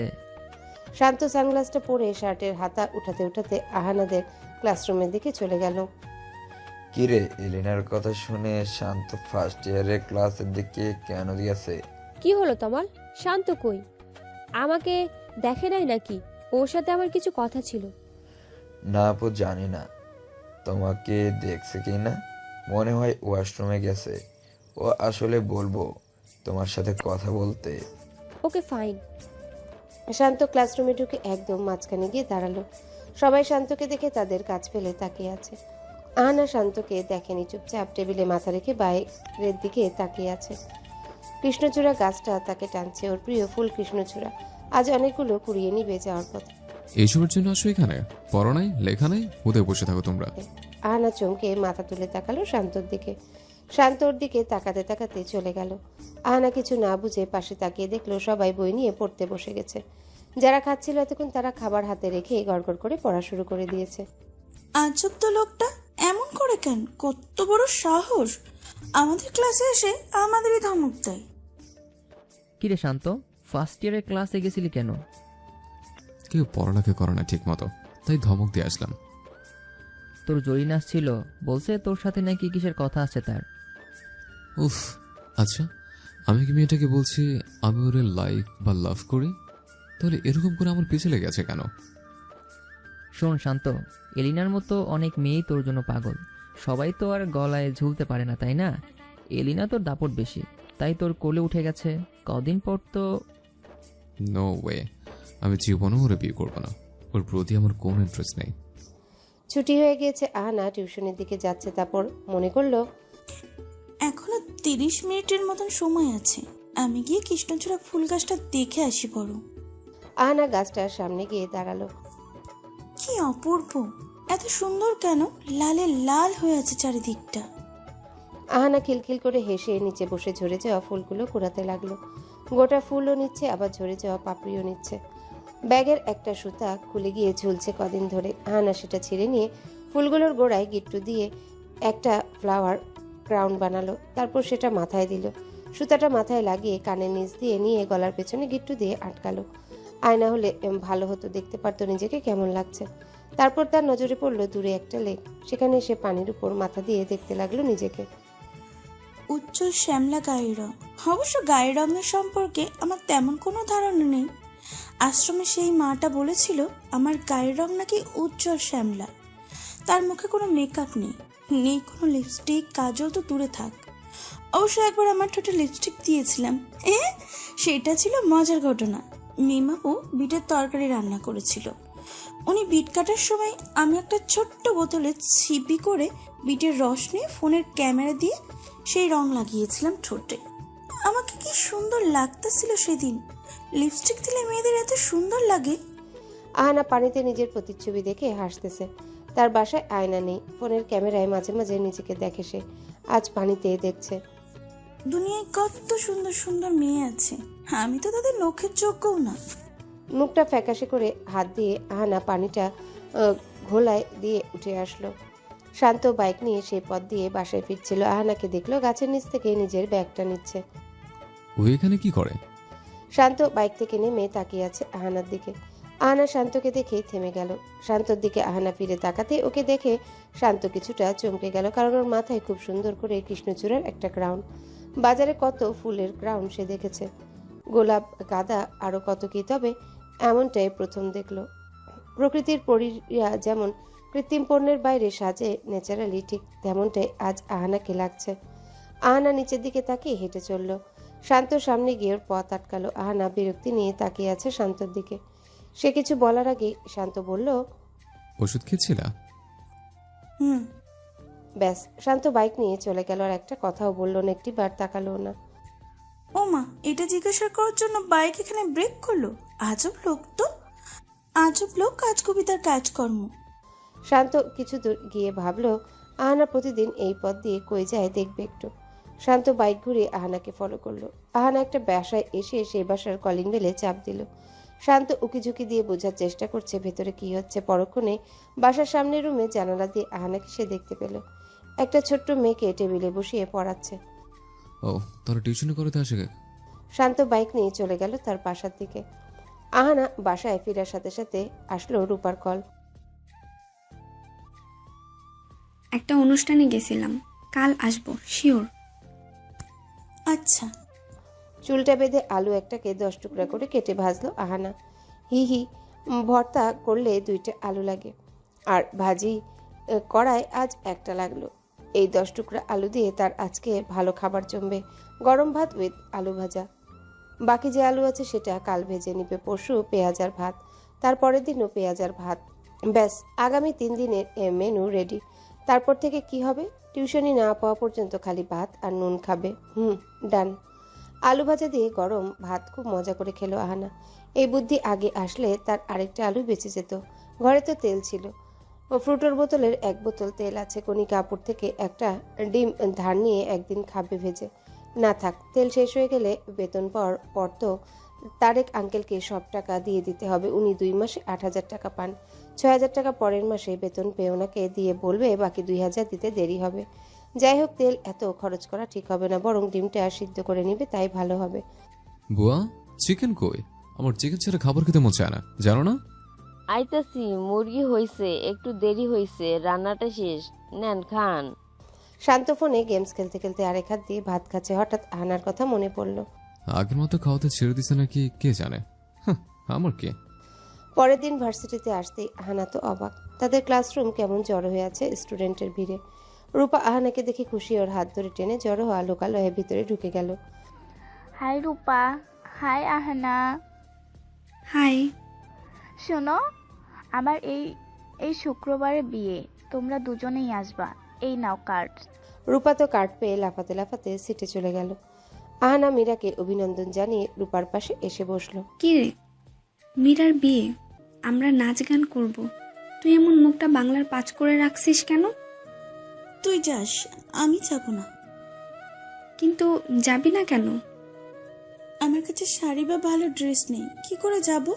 শান্ত সানগ্লাসটা পরে শার্টের হাতা উঠাতে উঠাতে আহানাদের ক্লাসরুমের দিকে চলে গেল। কি রে, এলিনার কথা শুনে শান্ত ফার্স্ট ইয়ারের ক্লাসের দিকে কেন দিয়েছে? কি হলো তমাল? শান্ত কই? আমাকে দেখে নাই নাকি? ওর সাথে আমার কিছু কথা ছিল। না আপু, জানি না তোমাকে দেখছে কি না, মনে হয় ওয়াশরুমে গেছে। ও আসলে বলবো তোমার সাথে কথা বলতে। Okay fine. শান্ত ক্লাসরুমে ঢুকে একদম মাঝখানে গিয়ে দাঁড়ালো। সবাই শান্তকে দেখে তাদের কাজ ফেলে তাকিয়ে আছে। আহানা শান্তকে দেখেনি, চুপচাপ টেবিলে মাথা রেখে বাইরের দিকে তাকিয়ে আছে। কৃষ্ণচূড়া গাছটা তাকে টানছে, ওর প্রিয় ফুল কৃষ্ণচূড়া। আজ অনেকগুলো কুড়িয়ে নিবে যাওয়ার পথে। এইসবের জন্য আসো এখানে? পড়া নাই, লেখা নাই, ওদের বসে থাকো তোমরা। আহানা চমকে মাথা তুলে তাকালো শান্তর দিকে। শান্তর দিকে তাকাতে তাকাতে চলে গেল। আহানা কিছু না বুঝে পাশে তাকিয়ে দেখলো সবাই বই নিয়ে পড়তে বসে গেছে। যারা খাচ্ছিল এতক্ষণ তারা খাবার হাতে রেখে গড়গড় করে পড়া শুরু করে দিয়েছে। আজব তো লোকটা, এমন করে কেন? কত বড় সাহস! আমাদের ক্লাসে এসে আমাদেরই ধমক দেয়। কিরে শান্ত, ফার্স্ট ইয়ারের ক্লাসে গেছিলি কেন? কেউ পড়ালেখা করে না ঠিক মতো, তাই ধমক দিয়ে আসলাম। তোর জড়ি নাচছিল, বলছে তোর সাথে নাকি কিসের কথা আছে তার। উফ, আচ্ছা আমি কি মেয়েটাকে বলছি আমি ওরে লাইক বা লাভ করি? তাহলে এরকম করে আমার পিছে লেগে আছে কেন? শোন শান্ত, এলিনার মতো অনেক মেয়েই তোর জন্য পাগল। সবাই তো আর গলায় ঝুলতে পারে না, তাই না? এলিনা তোর দাপট বেশি, তাই তোর কোলে উঠে গেছে। কদিন পর তো নো ওয়ে, আমি জীবনেও ওরে বিয়ে করবো না। ওর প্রতি আমার কোনো ইন্টারেস্ট নেই। ছুটি হয়ে গিয়েছে, আহানা টিউশনের দিকে যাচ্ছে। তারপর মনে করলো এখনো 30 মিনিটের মতন সময় আছে, আমি গিয়ে কৃষ্ণচূড়া ফুল গাছটা দেখে আসি বড়। আহানা গাছটার সামনে গিয়ে দাঁড়ালো। কি অপূর্ব, এত সুন্দর কেন? লালে লাল হয়ে আছে চারিদিকটা। আহানা খিলখিল করে হেসে নিচে বসে ঝরে যাওয়া ফুলগুলো কুড়াতে লাগলো। গোটা ফুলও নিচ্ছে, আবার ঝরে যাওয়া পাপড়িও নিচ্ছে। ব্যাগের একটা সুতা খুলে গিয়ে ঝুলছে কদিন ধরে। আহানা সেটা ছিঁড়ে নিয়ে ফুলগুলোর গোড়ায় গিট্টু দিয়ে একটা ফ্লাওয়ার ক্রাউন বানালো। তারপর সেটা মাথায় দিল। সুতাটা মাথায় লাগিয়ে কানের নিচ দিয়ে নিয়ে গলার পেছনে গিট্টু দিয়ে আটকালো। আয়না হলে ভালো হতো, দেখতে পারতো নিজেকে কেমন লাগছে। তারপর তার নজরে পড়লো দূরে একটা লেক। সেখানে সে পানির উপর মাথা দিয়ে দেখতে লাগলো নিজেকে। উজ্জ্বল শ্যামলা গায়ের রং। অবশ্য গায়ের রঙের সম্পর্কে আমার তেমন কোনো ধারণা নেই। আশ্রমে সেই মাটা বলেছিল আমার গায়ের রং নাকি উজ্জ্বল শ্যামলা। তার মুখে কোনো মেকআপ নেই, নেই কোনো লিপস্টিক, কাজল তো দূরে থাক। অবশ্য একবার আমার ঠোঁটে লিপস্টিক দিয়েছিলাম, সেটা ছিল মজার ঘটনা। মিমাপু বিটের তরকারি রান্না করেছিল। উনি বিট কাটার সময় আমি একটা ছোট্ট বোতলে ছিপি করে বিটের রস নিয়ে ফোনের ক্যামেরা দিয়ে সেই রং লাগিয়েছিলাম ঠোঁটে। আমাকে কি সুন্দর লাগতেছিল সেদিন। লিপস্টিক দিলে মেয়েদের এত সুন্দর লাগে। আহানা পানিতে নিজের প্রতিচ্ছবি দেখে হাসতেছে। তার বাসায় আয়না নেই, ফোনের ক্যামেরায় মাঝে মাঝে নিজেকে দেখে সে। আজ পানিতে দেখছে। দুনিয়ায় কত সুন্দর সুন্দর মেয়ে আছে, আমি তো তাদের নখের যোগ্যও না। মুখটা ফ্যাকাশে করে হাত দিয়ে আহানা পানিটা ঘোলায় দিয়ে উঠে আসলো। শান্ত বাইক নিয়ে সেই পথ দিয়ে বাসায় ফিরছিল। আহানাকে দেখলো গাছের নিচ থেকে নিজের ব্যাগটা নিচ্ছে। ও এখানে কি করে? শান্ত বাইক থেকে নেমে তাকিয়ে আছে আহানার দিকে। আহানা শান্তকে দেখেই থেমে গেল। শান্তর দিকে আহানা ফিরে তাকাতে ওকে দেখে শান্ত কিছুটা চমকে গেল, কারণ ওর মাথায় খুব সুন্দর করে কৃষ্ণচূড়ার একটা ক্রাউন। বাজারে কত ফুলের ক্রাউন সে দেখেছে, গোলাপ, গাঁদা, আরো কত কি, তবে এমনটাই প্রথম দেখলো। প্রকৃতির পরীরা যেমন কৃত্রিম পণ্যের বাইরে সাজে ন্যাচারালি, ঠিক তেমনটাই আজ আহানাকে লাগছে। আহানা নিচের দিকে তাকিয়ে হেঁটে চলল। শান্ত সামনে গিয়ে ওর পথ আটকালো। আহানা বিরক্তি নিয়ে তাকিয়ে আছে শান্তর দিকে। সে কিছু বলার আগে শান্ত বলল, ওষুধ খেয়েছিলা? ব্যাস। শান্ত বাইক নিয়ে চলে গেল, আর একটা কথাও বললো না, একটি বার তাকালো না। ও মা, এটা জিজ্ঞাসা করার জন্য বাইক এখানে ব্রেক করলো? আজব লোক তো, আজব লোক, কাজ কবিতার কাজকর্ম। শান্ত কিছু দূর গিয়ে ভাবলো আহানা প্রতিদিন এই পথ দিয়ে কই যায় দেখবে একটু। শান্ত বাইক ঘুরিয়ে আহানাকে ফলো করলো। আহানা একটা বাসায় এসে সেই বাসার কলিং বেলে চাপ দিল। শান্ত উকিঝুঁকি দিয়ে বোঝার চেষ্টা করছে ভেতরে কি হচ্ছে। পরক্ষণে বাসার সামনের রুমে জানালা দিয়ে আহানাকে সে দেখতে পেল। একটা ছোট্ট মেয়েকে টেবিলে বসিয়ে পড়াচ্ছে। ও, তোরা টিউশনি করতে আসে? শান্ত বাইক নিয়ে চলে গেল তার বাসার দিকে। আহানা বাসায় ফেরার সাথে সাথে আসলো রূপার কল। একটা অনুষ্ঠানে গেছিলাম, কাল আসবো শিওর। আচ্ছা। চুলটা বেঁধে আলু একটাকে 10 টুকরা করে কেটে ভাজলো আহানা। হি হি, ভর্তা করলে 2টা আলু লাগে, আর ভাজি কড়ায় আজ একটা লাগলো। এই 10 টুকরা আলু দিয়ে তার আজকে ভালো খাবার জমবে। গরম ভাত উইথ আলু ভাজা। বাকি যে আলু আছে সেটা কাল ভেজে নিবে। পরশু পেঁয়াজ আর ভাত, তারপরের দিনও পেঁয়াজ আর ভাত। ব্যাস, আগামী 3 দিনের মেনু রেডি। তারপর থেকে কি হবে? টিউশনি না পাওয়া পর্যন্ত খালি ভাত আর নুন খাবে। ডান। আলু ভাজা দিয়ে গরম ভাত খুব মজা করে খেলো আহানা। এই বুদ্ধি আগে আসলে তার আরেকটা আলু বেঁচে যেত। ঘরে তো তেল ছিল, ও ফ্রুটোর বোতলের 1 বোতল তেল আছে। কোনি কাপড় থেকে একটা ডিম ধার নিয়ে একদিন খাবে ভেজে। না থাক, তেল শেষ হয়ে গেলে বেতন পর তো তারেক আঙ্কেলকে সব টাকা দিয়ে দিতে হবে। উনি 2 মাসে 8,000 টাকা পান। 6,000 টাকা পরের মাসে বেতন পেয়ে ওনাকে দিয়ে বলবে বাকি 2,000 দিতে দেরি হবে। যাই হোক, তেল এত খরচ করা ঠিক হবে না, বরং ডিমটা সিদ্ধ করে নিবে, তাই ভালো হবে। বুয়া, চিকেন কই? আমার চিকেন ছাড়া খাবার খেতে মন চায় না, জানো না? আইতাছি, মুরগি হইছে, একটু দেরি হইছে, রান্নাটা শেষ, নেন খান। শান্ত ফোনে গেমস খেলতে খেলতে আরেক হাত দিয়ে ভাত খাচ্ছে। হঠাৎ আহানার কথা মনে পড়ল। আগের মতো খাওয়াতে ছেড়ে দিছে নাকি কে জানে। আমার কে। পরের দিন ভার্সিটিতে আসতেই আহানা তো অবাক। তাদের ক্লাসরুম কেমন জড়ো হয়ে আছে স্টুডেন্টের ভিড়ে। রূপা আহানাকে দেখে খুশি ওর হাত ধরে টেনে জড়ো হওয়া লোকালয়ের ভিতরে ঢুকে গেল। হাই রূপা, হাই আহানা। হাই। শোনো, আমার এই শুক্রবারে বিয়ে, তোমরা দুজনেই আসবা। এই নাও কার্ড। রূপা তো কার্ড পেয়ে লাফাতে লাফাতে সিটে চলে গেল। আহানা মীরাকে অভিনন্দন জানিয়ে রূপার পাশে এসে বসলো। কি রে, মীরার বিয়ে, আমরা নাচ গান করব। তুই এমন মুখটা বাংলার পাঁচ করে রাখছিস কেন? তুই যাস, আমি যাবো না। কিন্তু যাবি না কেন? আমার কাছে শাড়ি বা ভালো ড্রেস নেই, কি করে যাব?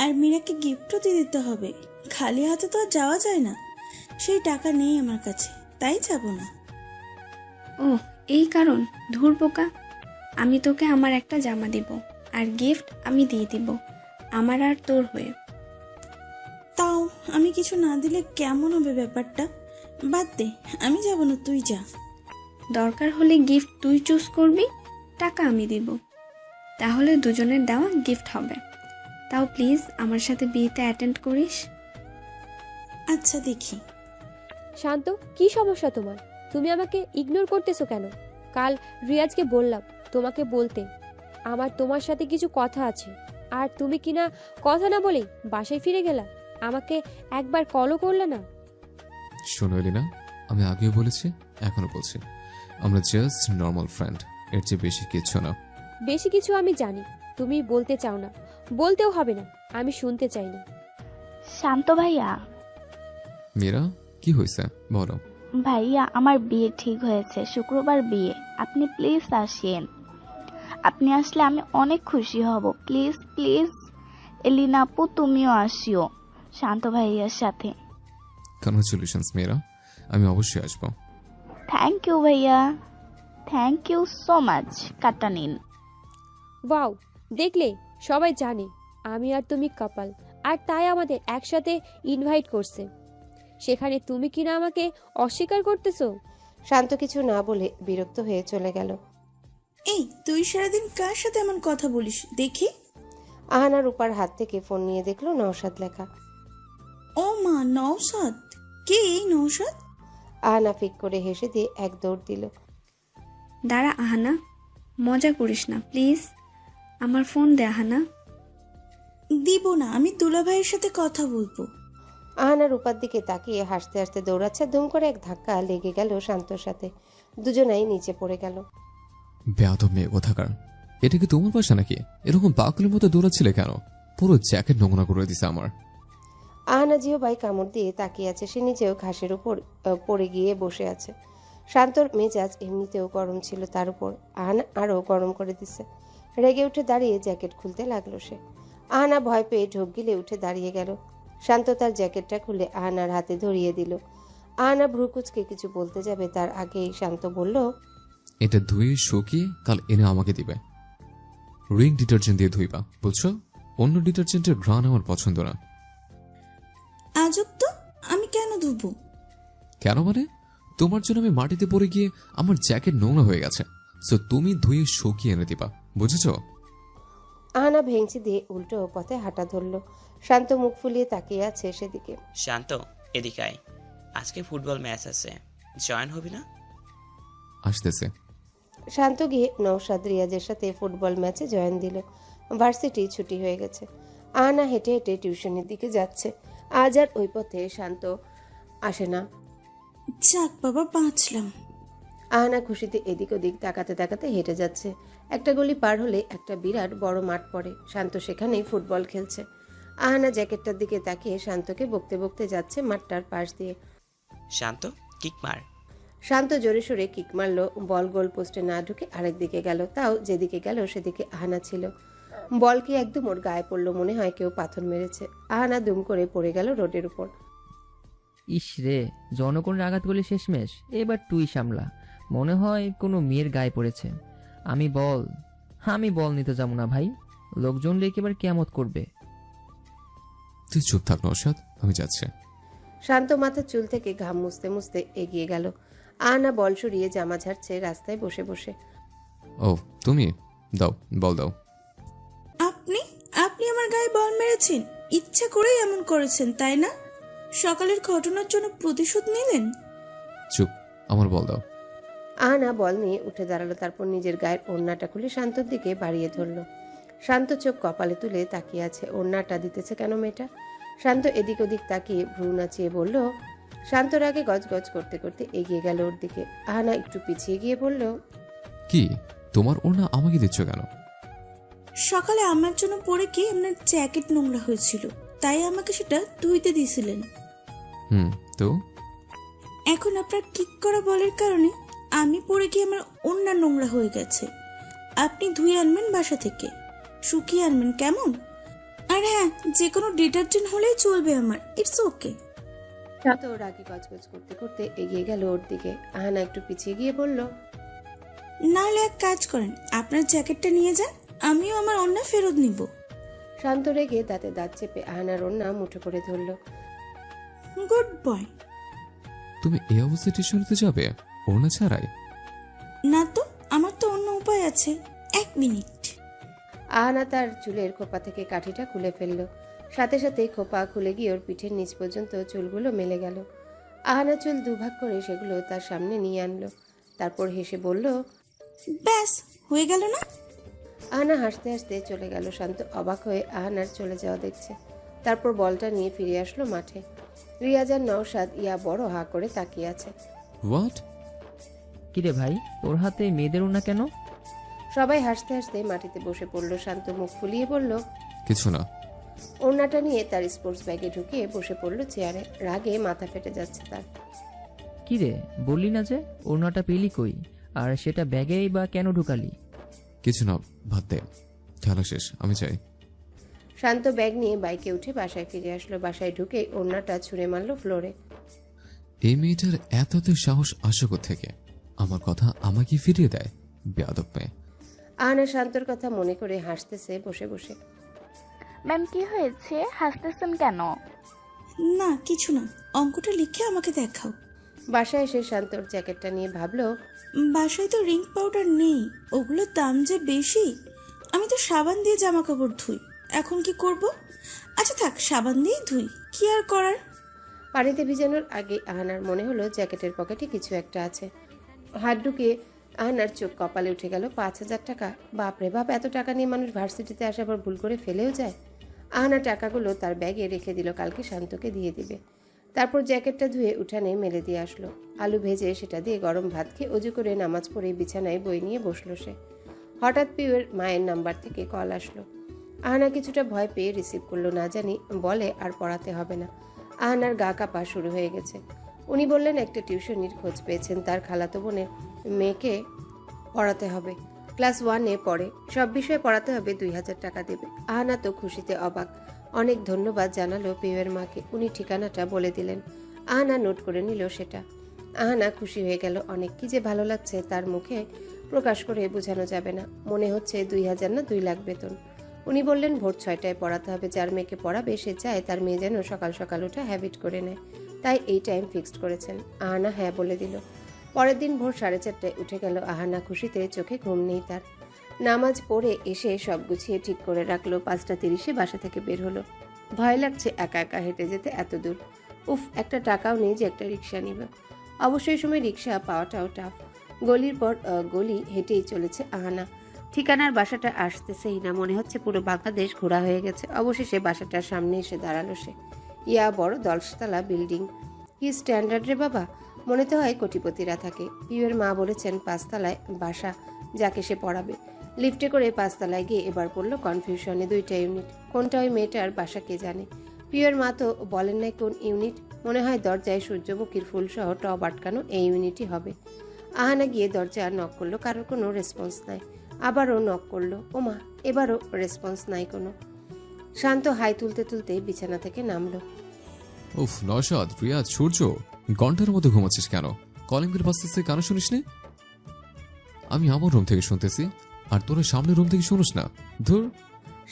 আর মীরাকে গিফটও দিয়ে দিতে হবে, খালি হাতে তো আর যাওয়া যায় না। সেই টাকা নেই আমার কাছে, তাই যাব না। ও এই কারণ? ধুর বোকা, আমি তোকে আমার একটা জামা দিব, আর গিফট আমি দিয়ে দিব আমার আর তোর হয়ে। তাও আমি কিছু না দিলে কেমন হবে ব্যাপারটা? বাদ দে, আমি যাব না, তুই যা। দরকার হলে গিফট তুই চুজ করবি, টাকা আমি দিব, তাহলে দুজনের দেওয়া গিফট হবে। তাও প্লিজ আমার সাথে বিয়েতে অ্যাটেন্ড করিস। আচ্ছা দেখি। শান্ত, কি সমস্যা তোমার? তুমি আমাকে ইগনোর করতেছো কেন? কাল রিয়াজকে বললাম তোমাকে বলতে আমার তোমার সাথে কিছু কথা আছে, আর তুমি কিনা কথা না বলেই বাসায় ফিরে গেলা। আমাকে একবার কলও করলে না। শোনো এলিনা, আমি আগেও বলেছি, এখনো বলছি, আমরা জাস্ট নর্মাল ফ্রেন্ড, এর চেয়ে বেশি কিছু না। বেশি কিছু আমি জানি, তুমি বলতে চাও না, বলতেও হবে না, আমি শুনতে চাই না। শান্ত ভাইয়া। মীরা, কি হয়েছে বলো। ভাইয়া, আমার বিয়ে ঠিক হয়েছে, শুক্রবার বিয়ে। আপনি প্লিজ আসেন। আপনি আসলে আমি অনেক খুশি হব। প্লিজ প্লিজ এলিনা আপু, তুমিও আসিও শান্ত ভাইয়ার সাথে। কংগ্রাচুলেশনস মীরা, আমি অবশ্যই আসবো। থ্যাংক ইউ ভাইয়া, থ্যাংক ইউ সো মাচ। কাটা নিন। ওয়াও, দেখলে সবাই জানে আমি আর তুমি কাপাল, আর তাই আমাদের একসাথে ইনভাইট করছে। সেখানে তুমি কিনা আমাকে অস্বীকার করতেছো। শান্ত কিছু না বলে বিরক্ত হয়ে চলে গেল। এই, তুই সারাদিন কার সাথে এমন কথা বলিস দেখি? আহানা রূপার হাত থেকে ফোন নিয়ে দেখলো নওশাদ লেখা। ও মা, নওশাদ? কে এই নওশাদ? আহানা ফিক করে হেসে দিয়ে এক দৌড় দিল। দাঁড়া আহানা, মজা করিস না প্লিজ, আমার ফোন দে আহানা। দিব না, আমি দুলা ভাইয়ের সাথে কথা বলবো। আহানা রূপার দিকে তাকিয়ে হাসতে হাসতে দৌড়াচ্ছে। দুম করে এক ধাক্কা লেগে গেল শান্তর সাথে, দুজনাই নিচে পড়ে গেল। বেয়াদব মেয়ে কোথাকার, এটা কি তোমার বাসা নাকি? এরকম পাগলের মতো দৌড়াচ্ছিলে কেন? পুরো জ্যাকেট নোংরা করে দিছে আমার। আহানা জিও ভাই কামড় দিয়ে তাকিয়ে আছে। সে নিজেও ঘাসের উপর পড়ে গিয়ে বসে আছে। শান্তর মেজাজ এমনিতেও গরম ছিল, তার উপর আহানা আরও গরম করে দিছে। রেগে উঠে দাঁড়িয়ে জ্যাকেট খুলতে লাগলো সে। আহানা ভয় পেয়ে ঢোক গিলে উঠে দাঁড়িয়ে গেল। শান্ত তার জ্যাকেটটা খুলে আহানার হাতে ধরিয়ে দিল। আহানা ভ্রুকুচকে কিছু বলতে যাবে, তার আগেই শান্ত বলল, এটা ধুয়ে শুকিয়ে কাল এনে আমাকে দিবে। রিং ডিটারজেন্ট দিয়ে ধুইবা, বুঝছো? অন্য ডিটারজেন্টের ঘ্রাণ আমার পছন্দ না। আজব তো, আমি কেন ধুবো? কেন মানে? তোমার জন্য আমি মাটিতে পড়ে গিয়ে আমার জ্যাকেট নোংরা হয়ে গেছে, সো তুমি ধুয়ে শুকিয়ে এনে দিবা, বুঝেছো? আহানা ভেঙচি দিয়ে উল্টো পথে হাঁটা ধরল। শান্ত মুখ ফুলিয়ে তাকিয়ে আছে সেদিকে। শান্ত, এদিকে আয়, আজকে ফুটবল ম্যাচ আছে, জয়েন হবি না? আসতেছে। শান্ত গিয়ে নওশাদ রিয়াজের সাথে ফুটবল ম্যাচে জয়েন দিল। ভার্সিটি ছুটি হয়ে গেছে। আহানা হেঁটে হেঁটে টিউশনের দিকে যাচ্ছে। আজ আর ওই পথে শান্ত আসে না। যাক বাবা, বাঁচলাম। আহানা খুশিতে এদিক ওদিক তাকাতে তাকাতে হেঁটে যাচ্ছে। একটা গলি পার হলে একটা বিরাট বড় মাঠ পড়ে। শান্ত সেখানেই ফুটবল খেলছে। আহানা জ্যাকেটটার দিকে তাকিয়ে শান্তকে বকতে বকতে যাচ্ছে মাঠটার পাশ দিয়ে। শান্ত, কিক মার। শান্ত জোরে সোরে কিক মারলো। বল গোল পোস্টে না ঢুকে আরেক দিকে গেল। তাও যেদিকে গেল সেদিকে আহানা ছিল। বল কি একদম ওর গায়ে পড়লো, মনে হয় কেউ পাথর মেরেছে। আহানা দুম করে পড়ে গেল রোডের উপর। ইস রে, জনগণের আঘাত করলে শেষমেশ, এবার তুই সামলা। মনে হয় কোনো মেয়ের গায়ে পড়েছে। আমি বল নিতে যাবো না ভাই, লোকজন রেখে এবার কেয়ামত করবে। তুই চুপ থাক নওশাদ, আমি যাচ্ছি। শান্ত মাথার চুল থেকে ঘাম মুছতে মুছতে এগিয়ে গেল। আহানা বল সরিয়ে জামা ঝাড়ছে রাস্তায় বসে বসে। ও তুমি, দাও বল দাও। আপনি আপনি আমার গায়ে বল মেরেছেন, ইচ্ছা করেই এমন করেছেন তাই না? সকালের ঘটনার জন্য প্রতিশোধ নিলেন? চুপ, আমার বল দাও। আহানা বল নিয়ে উঠে দাঁড়ালো, তারপর নিজের গায়ের ওড়নাটা খুলে শান্তর দিকে বাড়িয়ে ধরলো। শান্ত চোখ কপালে তুলে তাকিয়ে আছে। ওড়নাটা দিতেছে কেন মেয়েটা? শান্ত এদিক ওদিক তাকিয়ে ভ্রু নাচিয়ে বলল। শান্তর আগে গজগজ করতে করতে এগিয়ে গেল ওর দিকে। আহানা একটু পিছিয়ে গিয়ে বলল, কি তোমার ওড়না আমাকে দিচ্ছ কেন? সকালে আমার জন্য পরে কি আপনার জ্যাকেট নোংরা হয়েছিল, তাই আমাকে সেটা ধুইতে দিয়েছিলেন। তো এখন আপনার কিক করা বলের কারণে আমি পরে গিয়ে আমার ওড়না নোংরা হয়ে গেছে। আপনি ধুয়ে আনবেন বাসা থেকে, শুকিয়ে আনবেন কেমন? আর হ্যাঁ, যে কোনো ডিটারজেন্ট হলেই চলবে আমার, ইটস ওকে। শান্ত ওর আগে গজগজ করতে করতে এগিয়ে গেল ওর দিকে। আহানা একটু পিছিয়ে গিয়ে বলল, নাহলে এক কাজ করেন, আপনার জ্যাকেটটা নিয়ে যান, আমিও আমার ওড়না ফেরত নিব। শান্ত রেগে দাঁতে দাঁত চেপে আহানার ওড়না মুঠো করে ধরল। Good boy. তুমি এই অবস্থায় টিউশনিতে যাবে ওড়না ছাড়াই? না তো, আমার তো অন্য উপায় আছে। 1 মিনিট। আহানা তার চুলের খোপা থেকে কাঠিটা খুলে ফেলল। সাথে সাথে খোপা খুলে গিয়ে ওর পিঠের নিচ পর্যন্ত চুলগুলো মেলে গেল। আহানা চুল দুভাগ করে সেগুলো তার সামনে নিয়ে আনলো। তারপর হেসে বলল, ব্যাস হয়ে গেল না? আহানা হাসতে হাসতে চলে গেল। শান্ত অবাক হয়ে আহানার চলে যাওয়া দেখছে। তারপর বলটা নিয়ে ফিরে আসলো মাঠে। রিয়াজ আর নওশাদ ইয়া বড় হা করে তাকিয়ে আছে। হোয়াট? কিরে ভাই, তোর হাতে মেয়েদের ওড়না কেন? সবাই হাসতে হাসতে মাটিতে বসে পড়ল। শান্ত মুখ ফুলিয়ে বলল, কিছু না। ওড়নাটা নিয়ে তার স্পোর্টস ব্যাগে ঢুকিয়ে বসে পড়ল চেয়ারে। রাগে মাথা ফেটে যাচ্ছে তার। কিরে, বললি না যে ওড়নাটা পেলি কই, আর সেটা ব্যাগেই বা কেন ঢুকালি? কিছু না, ভাত দে, খেলা শেষ, আমি চাই। শান্ত ব্যাগ নিয়ে বাইকে উঠে বাসায় ফিরে আসলো। বাসায় ঢুকে ওড়নাটা ছুঁড়ে মারল ফ্লোরে। এই মেয়েটার এত সাহস আসে থেকে আমার কথা আমাকে ফিরিয়ে দেয়, বেয়াদব মেয়ে। আহানা শান্তর কথা মনে করে হাসতেছে বসে বসে। ম্যাম কি হয়েছে, হাসতেছেন কেন? না কিছু না, অঙ্কটা লিখে আমাকে দেখাও। বাসায় এসে শান্তর জ্যাকেটটা নিয়ে ভাবলো, বাসায় তো রিং পাউডার নেই, ওগুলোর দাম যে বেশি। আমি তো সাবান দিয়ে জামা কাপড় ধুই, এখন কি করব? আচ্ছা থাক, সাবান দিয়েই ধুই, কি আর করার। পানিতে ভিজানোর আগে আহানার মনে হলো জ্যাকেটের পকেটে কিছু একটা আছে। হাত ঢুকিয়ে আহানার চোখ কপালে উঠে গেল। 5,000 টাকা! বাপরে বাপ, এত টাকা নিয়ে মানুষ ভার্সিটিতে আসে আবার ভুল করে ফেলেও যায়। আহানা টাকাগুলো তার ব্যাগে রেখে দিল, কালকে শান্তকে দিয়ে দিবে। তারপর জ্যাকেটটা ধুয়ে উঠানে মেলে দিয়ে আসলো। আলু ভেজে সেটা দিয়ে গরম ভাত খেয়ে অজু করে নামাজ পড়ে বিছানায় বই নিয়ে বসলো সে। হঠাৎ পিউয়ের মায়ের নাম্বার থেকে কল আসলো। আহানা কিছুটা ভয় পেয়ে রিসিভ করলো। না জানি বলে আর পড়াতে হবে না। আহানার গা কাঁপা শুরু হয়ে গেছে। উনি বললেন একটা টিউশনির খোঁজ পেয়েছেন, তার খালাতো বোনের মেয়েকে পড়াতে হবে। ক্লাস 1-এ পড়ে, সব বিষয়ে পড়াতে হবে, 2,000 টাকা দেবে। আহানা তো খুশিতে অবাক। অনেক ধন্যবাদ জানালো পিউয়ের মাকে। উনি ঠিকানাটা বলে দিলেন। আহানা নোট করে নিল সেটা। আহানা খুশি হয়ে গেল অনেক। কি যে ভালো লাগছে তার মুখে প্রকাশ করে বোঝানো যাবে না। মনে হচ্ছে 2,000 না 2 লাখ বেতন। উনি বললেন ভোর 6টায় পড়াতে হবে। যার মেয়েকে পড়াবে সে চায় তার মেয়ে যেন সকাল সকাল ওঠা হ্যাবিট করে নেয়, তাই এই টাইম ফিক্সড করেছেন। আহানা হ্যাঁ বলে দিল। পরের দিন ভোর 4:30টায় উঠে গেল আহানা। খুশিতে চোখে ঘুম নেই তার। নামাজ পড়ে এসে সব গুছিয়ে ঠিক করে রাখলো। 5:30-এ বাসা থেকে বের হলো। ভয় লাগছে একা একা হেঁটে যেতে এত দূর। উফ, একটা টাকাও নেই যে একটা রিক্সা নিবে। অবশ্যই সময় রিক্সা পাওয়াটাও টাফ। গলির পর গলি হেঁটেই চলেছে আহানা। ঠিকানার বাসাটা আসতেছেই না, মনে হচ্ছে পুরো বাংলাদেশ ঘোরা হয়ে গেছে। অবশেষে বাসাটার সামনে এসে দাঁড়ালো সে। ইয়া বড় 10তলা বিল্ডিং। কি স্ট্যান্ডার্ড রে বাবা, মনে তো হয় কোটিপতিরা থাকে। পিউয়ের মা বলেছেন 5তলায় বাসা, যাকে সে পড়াবে। লিফটে করে 5তলায় গিয়ে এবার পড়লো কনফিউশনে। 2টা ইউনিট, কোনটা ওই মেয়েটার বাসা কে জানে। পিউয়ের মা তো বলেন নাই কোন ইউনিট। মনে হয় দরজায় সূর্যমুখীর ফুল সহ টব আটকানো এই ইউনিটই হবে। আহানা গিয়ে দরজা নক করলো, কারোর কোনো রেসপন্স নাই। আবারও নক করলো, ওমা, এবারও রেসপন্স নাই কোনো। শান্ত হাই তুলতে তুলতে বিছানা থেকে নামলো। উফ নওশাদ, রিয়াজ, সূর্য, ঘন্টার মতো ঘুমাচ্ছিস কেন? কলিং বেল বাজতেছে, কানে শুনিসনি? আমি আমার রুম থেকে শুনতেছি, আর তোরা সামনের রুম থেকে শুনিস না? ধুর।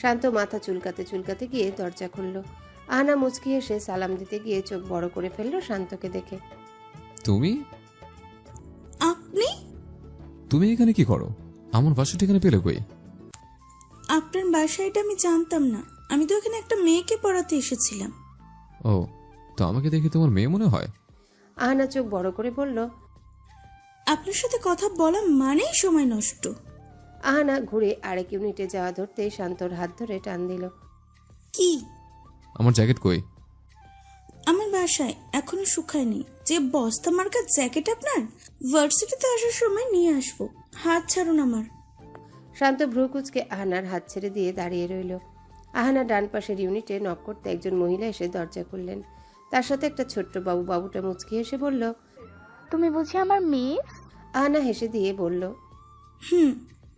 শান্ত মাথা চুলকাতে চুলকাতে গিয়ে দরজা খুলল। আহানা মুচকি এসে সালাম দিতে গিয়ে চোখ বড় করে ফেললো শান্তকে দেখে। তুমি আপনি? তুমি এখানে কি করো? আমার বাসা ঠিকানা পেলে কই? আপনার বাসায় এটা আমি জানতাম না। আমি তো এখানে একটা মেয়েকে পড়াতে এসেছিলাম। ও, তো আমাকে দেখে তোমার মেয়ে মনে হয়? আহানা চোখ বড় করে বলল, আপনার সাথে কথা বলা মানেই সময় নষ্ট। আহানা ঘুরে আরেক ইউনিটে যাওয়া ধরতেই শান্তর হাত ধরে টান দিল। কি? আমার জ্যাকেট কই? আমার বাসায় এখনো শুকায়নি। যে বস্তা মার্কা জ্যাকেট আপনার, ভার্সিটিতে আসার সময় নিয়ে আসবো। হাত ছাড়ুন আমার। শান্ত ভ্রু কুচকে আহানার হাত ছেড়ে দিয়ে দাঁড়িয়ে রইল। আহানা ডান পাশের ইউনিটে নক করতে একজন মহিলা এসে দরজা খুললেন। তার সাথে একটা ছোট্ট বাবু। বাবুটা মুচকি হেসে বলল, তুমি বুঝি আমার মিস? আহানা হেসে দিয়ে বলল, হুম।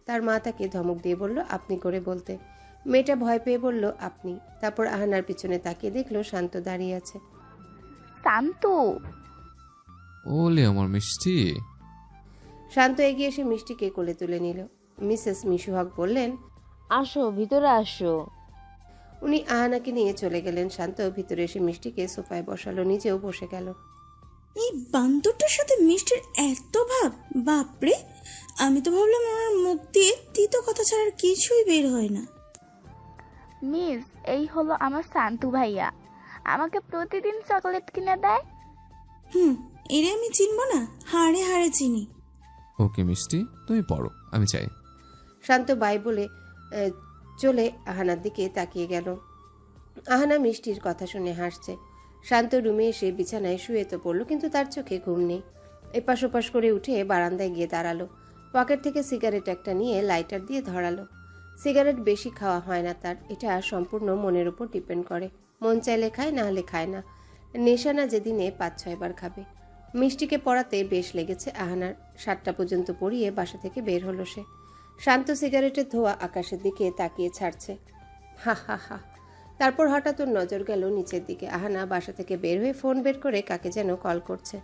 তার মা তাকে ধমক দিয়ে বলল আপনি করে বলতে। মেয়েটা ভয় পেয়ে বলল আপনি। তারপর আহানার পিছনে তাকিয়ে দেখলো শান্ত দাঁড়িয়ে আছে। শান্তু। ওলে আমার মিষ্টি। শান্ত এগিয়ে এসে মিষ্টিকে কোলে তুলে নিল। মিসেস মিশু হক বললেন, আসো, ভিতরে আসো। উনি আহানাকে নিয়ে চলে গেলেন। শান্ত ভিতরে এসে মিষ্টিকে সোফায় বসালো, নিজেও বসে গেল। এই বান্দরটার সাথে মিষ্টির এত ভাব! বাপরে, আমি তো ভাবলাম আমার মুখ দিয়ে তিতো কথা ছাড়ার কিছুই বের হয় না। মিস, এই হলো আমার শান্তু ভাইয়া। আমাকে প্রতিদিন চকলেট কিনে দেয়। এরে আমি চিনব না? হাড়ে হাড়ে চিনি। ওকে মিষ্টি, তুমি পড়ো, আমি চাই। শান্ত বাই বলে চলে আহানার দিকে তাকিয়ে গেল। আহানা মিষ্টির কথা শুনে হাসছে। শান্ত রুমে এসে বিছানায় শুয়ে তো পড়ল, কিন্তু তার চোখে ঘুম নেই। এপাশ ওপাশ করে উঠে বারান্দায় গিয়ে দাঁড়ালো। পকেট থেকে সিগারেট একটা নিয়ে লাইটার দিয়ে ধরালো। সিগারেট বেশি খাওয়া হয় না তার, এটা সম্পূর্ণ মনের উপর ডিপেন্ড করে। মন চাইলে খায়, না হলে খায় না। নেশা না যে দিনে 5-6 বার খাবে। মিষ্টিকে পড়াতে বেশ লেগেছে আহানার। 7টা পর্যন্ত পড়িয়ে বাসা থেকে বের হলো সে। শান্ত সিগারেটের ধোঁয়া আকাশের দিকে তাকিয়ে ছাড়ছে। হা হা হা। তারপর হঠাৎ ওর নজর গেল নিচের দিকে। আহানা বাসা থেকে বের হয়ে ফোন বের করে কাকে যেন কল করছে।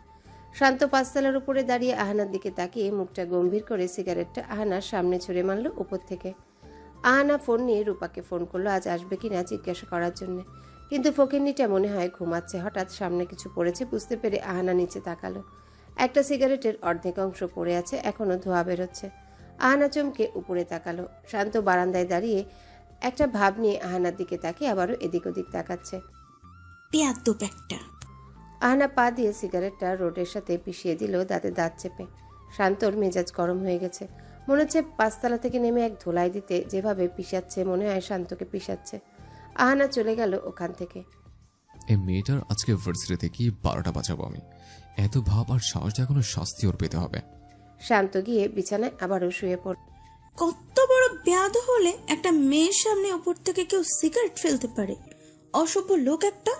শান্ত 5তলার উপরে দাঁড়িয়ে আহানার দিকে তাকিয়ে মুখটা গম্ভীর করে সিগারেটটা আহানার সামনে ছুঁড়ে মারল উপর থেকে। আহানা ফোন নিয়ে রূপাকে ফোন করলো আজ আসবে কিনা জিজ্ঞাসা করার জন্য, কিন্তু ফকিন্নিটা মনে হয় ঘুমাচ্ছে। হঠাৎ সামনে কিছু পড়েছে বুঝতে পেরে আহানা নিচে তাকালো। একটা সিগারেটের অর্ধেক অংশ পড়ে আছে, এখনো ধোঁয়া বেরোচ্ছে। আহানা চমকে উপরে তাকালো। শান্ত বারান্দায় দাঁড়িয়ে একটা ভাব নিয়ে আহানার দিকে তাকিয়ে আবারও এদিক ওদিক তাকাচ্ছে। পেয়াদ্দপ একটা। আহানা পা দিয়ে সিগারেটটা রোডের সাথে পিষিয়ে দিল দাঁতে দাঁত চেপে। শান্তর মেজাজ গরম হয়ে গেছে। মনে হচ্ছে 5তলা থেকে নেমে এক ধোলাই দিতে যেভাবে পিষাচ্ছে, মনে হয় শান্তকে পিষাচ্ছে। আহানা চলে গেল ওখান থেকে। এই মেয়েটার আজকে ভার্সিটিতে কি 12টা বাজাবো আমি। এত ভাব আর সাহস দেখানো শাস্তি ওর পেতে হবে। শান্ত গিয়ে বিছানায় আবারও শুয়ে পড়ল। কত বড় ব্যাধ হলে একটা মেয়ের সামনে উপর থেকে কেউ সিগারেট ফেলতে পারে? অসভ্য লোক একটা।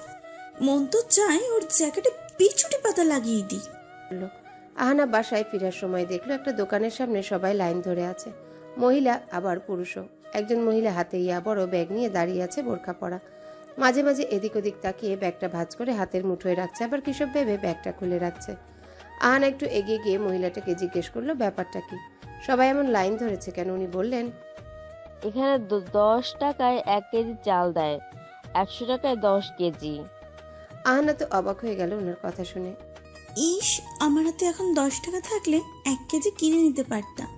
মন তো চায় ওর জ্যাকেটে পিছুটি পাতা লাগিয়ে দিই। আহানা বাসায় ফেরার সময় দেখলো একটা দোকানের সামনে সবাই লাইন ধরে আছে। মহিলা আবার পুরুষও। একজন মহিলা হাতে ইয়া বড় ব্যাগ নিয়ে দাঁড়িয়ে আছে, বোরখা পরা। মাঝে মাঝে এদিক ওদিক তাকিয়ে ব্যাগটা ভাঁজ করে হাতের মুঠোয় রাখছে, আবার কিসব ভেবে ব্যাগটা খুলে রাখছে। আহানা একটু এগিয়ে গিয়ে মহিলাটাকে জিজ্ঞেস করলো ব্যাপারটা কি, সবাই এমন লাইন ধরেছে কেন। উনি বললেন, এখানে 10 টাকায় 1 কেজি চাল দেয়, 100 টাকায় 10 কেজি। আহানা তো অবাক হয়ে গেল ওনার কথা শুনে। ইস, আমার হাতে এখন 10 টাকা থাকলে 1 কেজি কিনে নিতে পারতাম।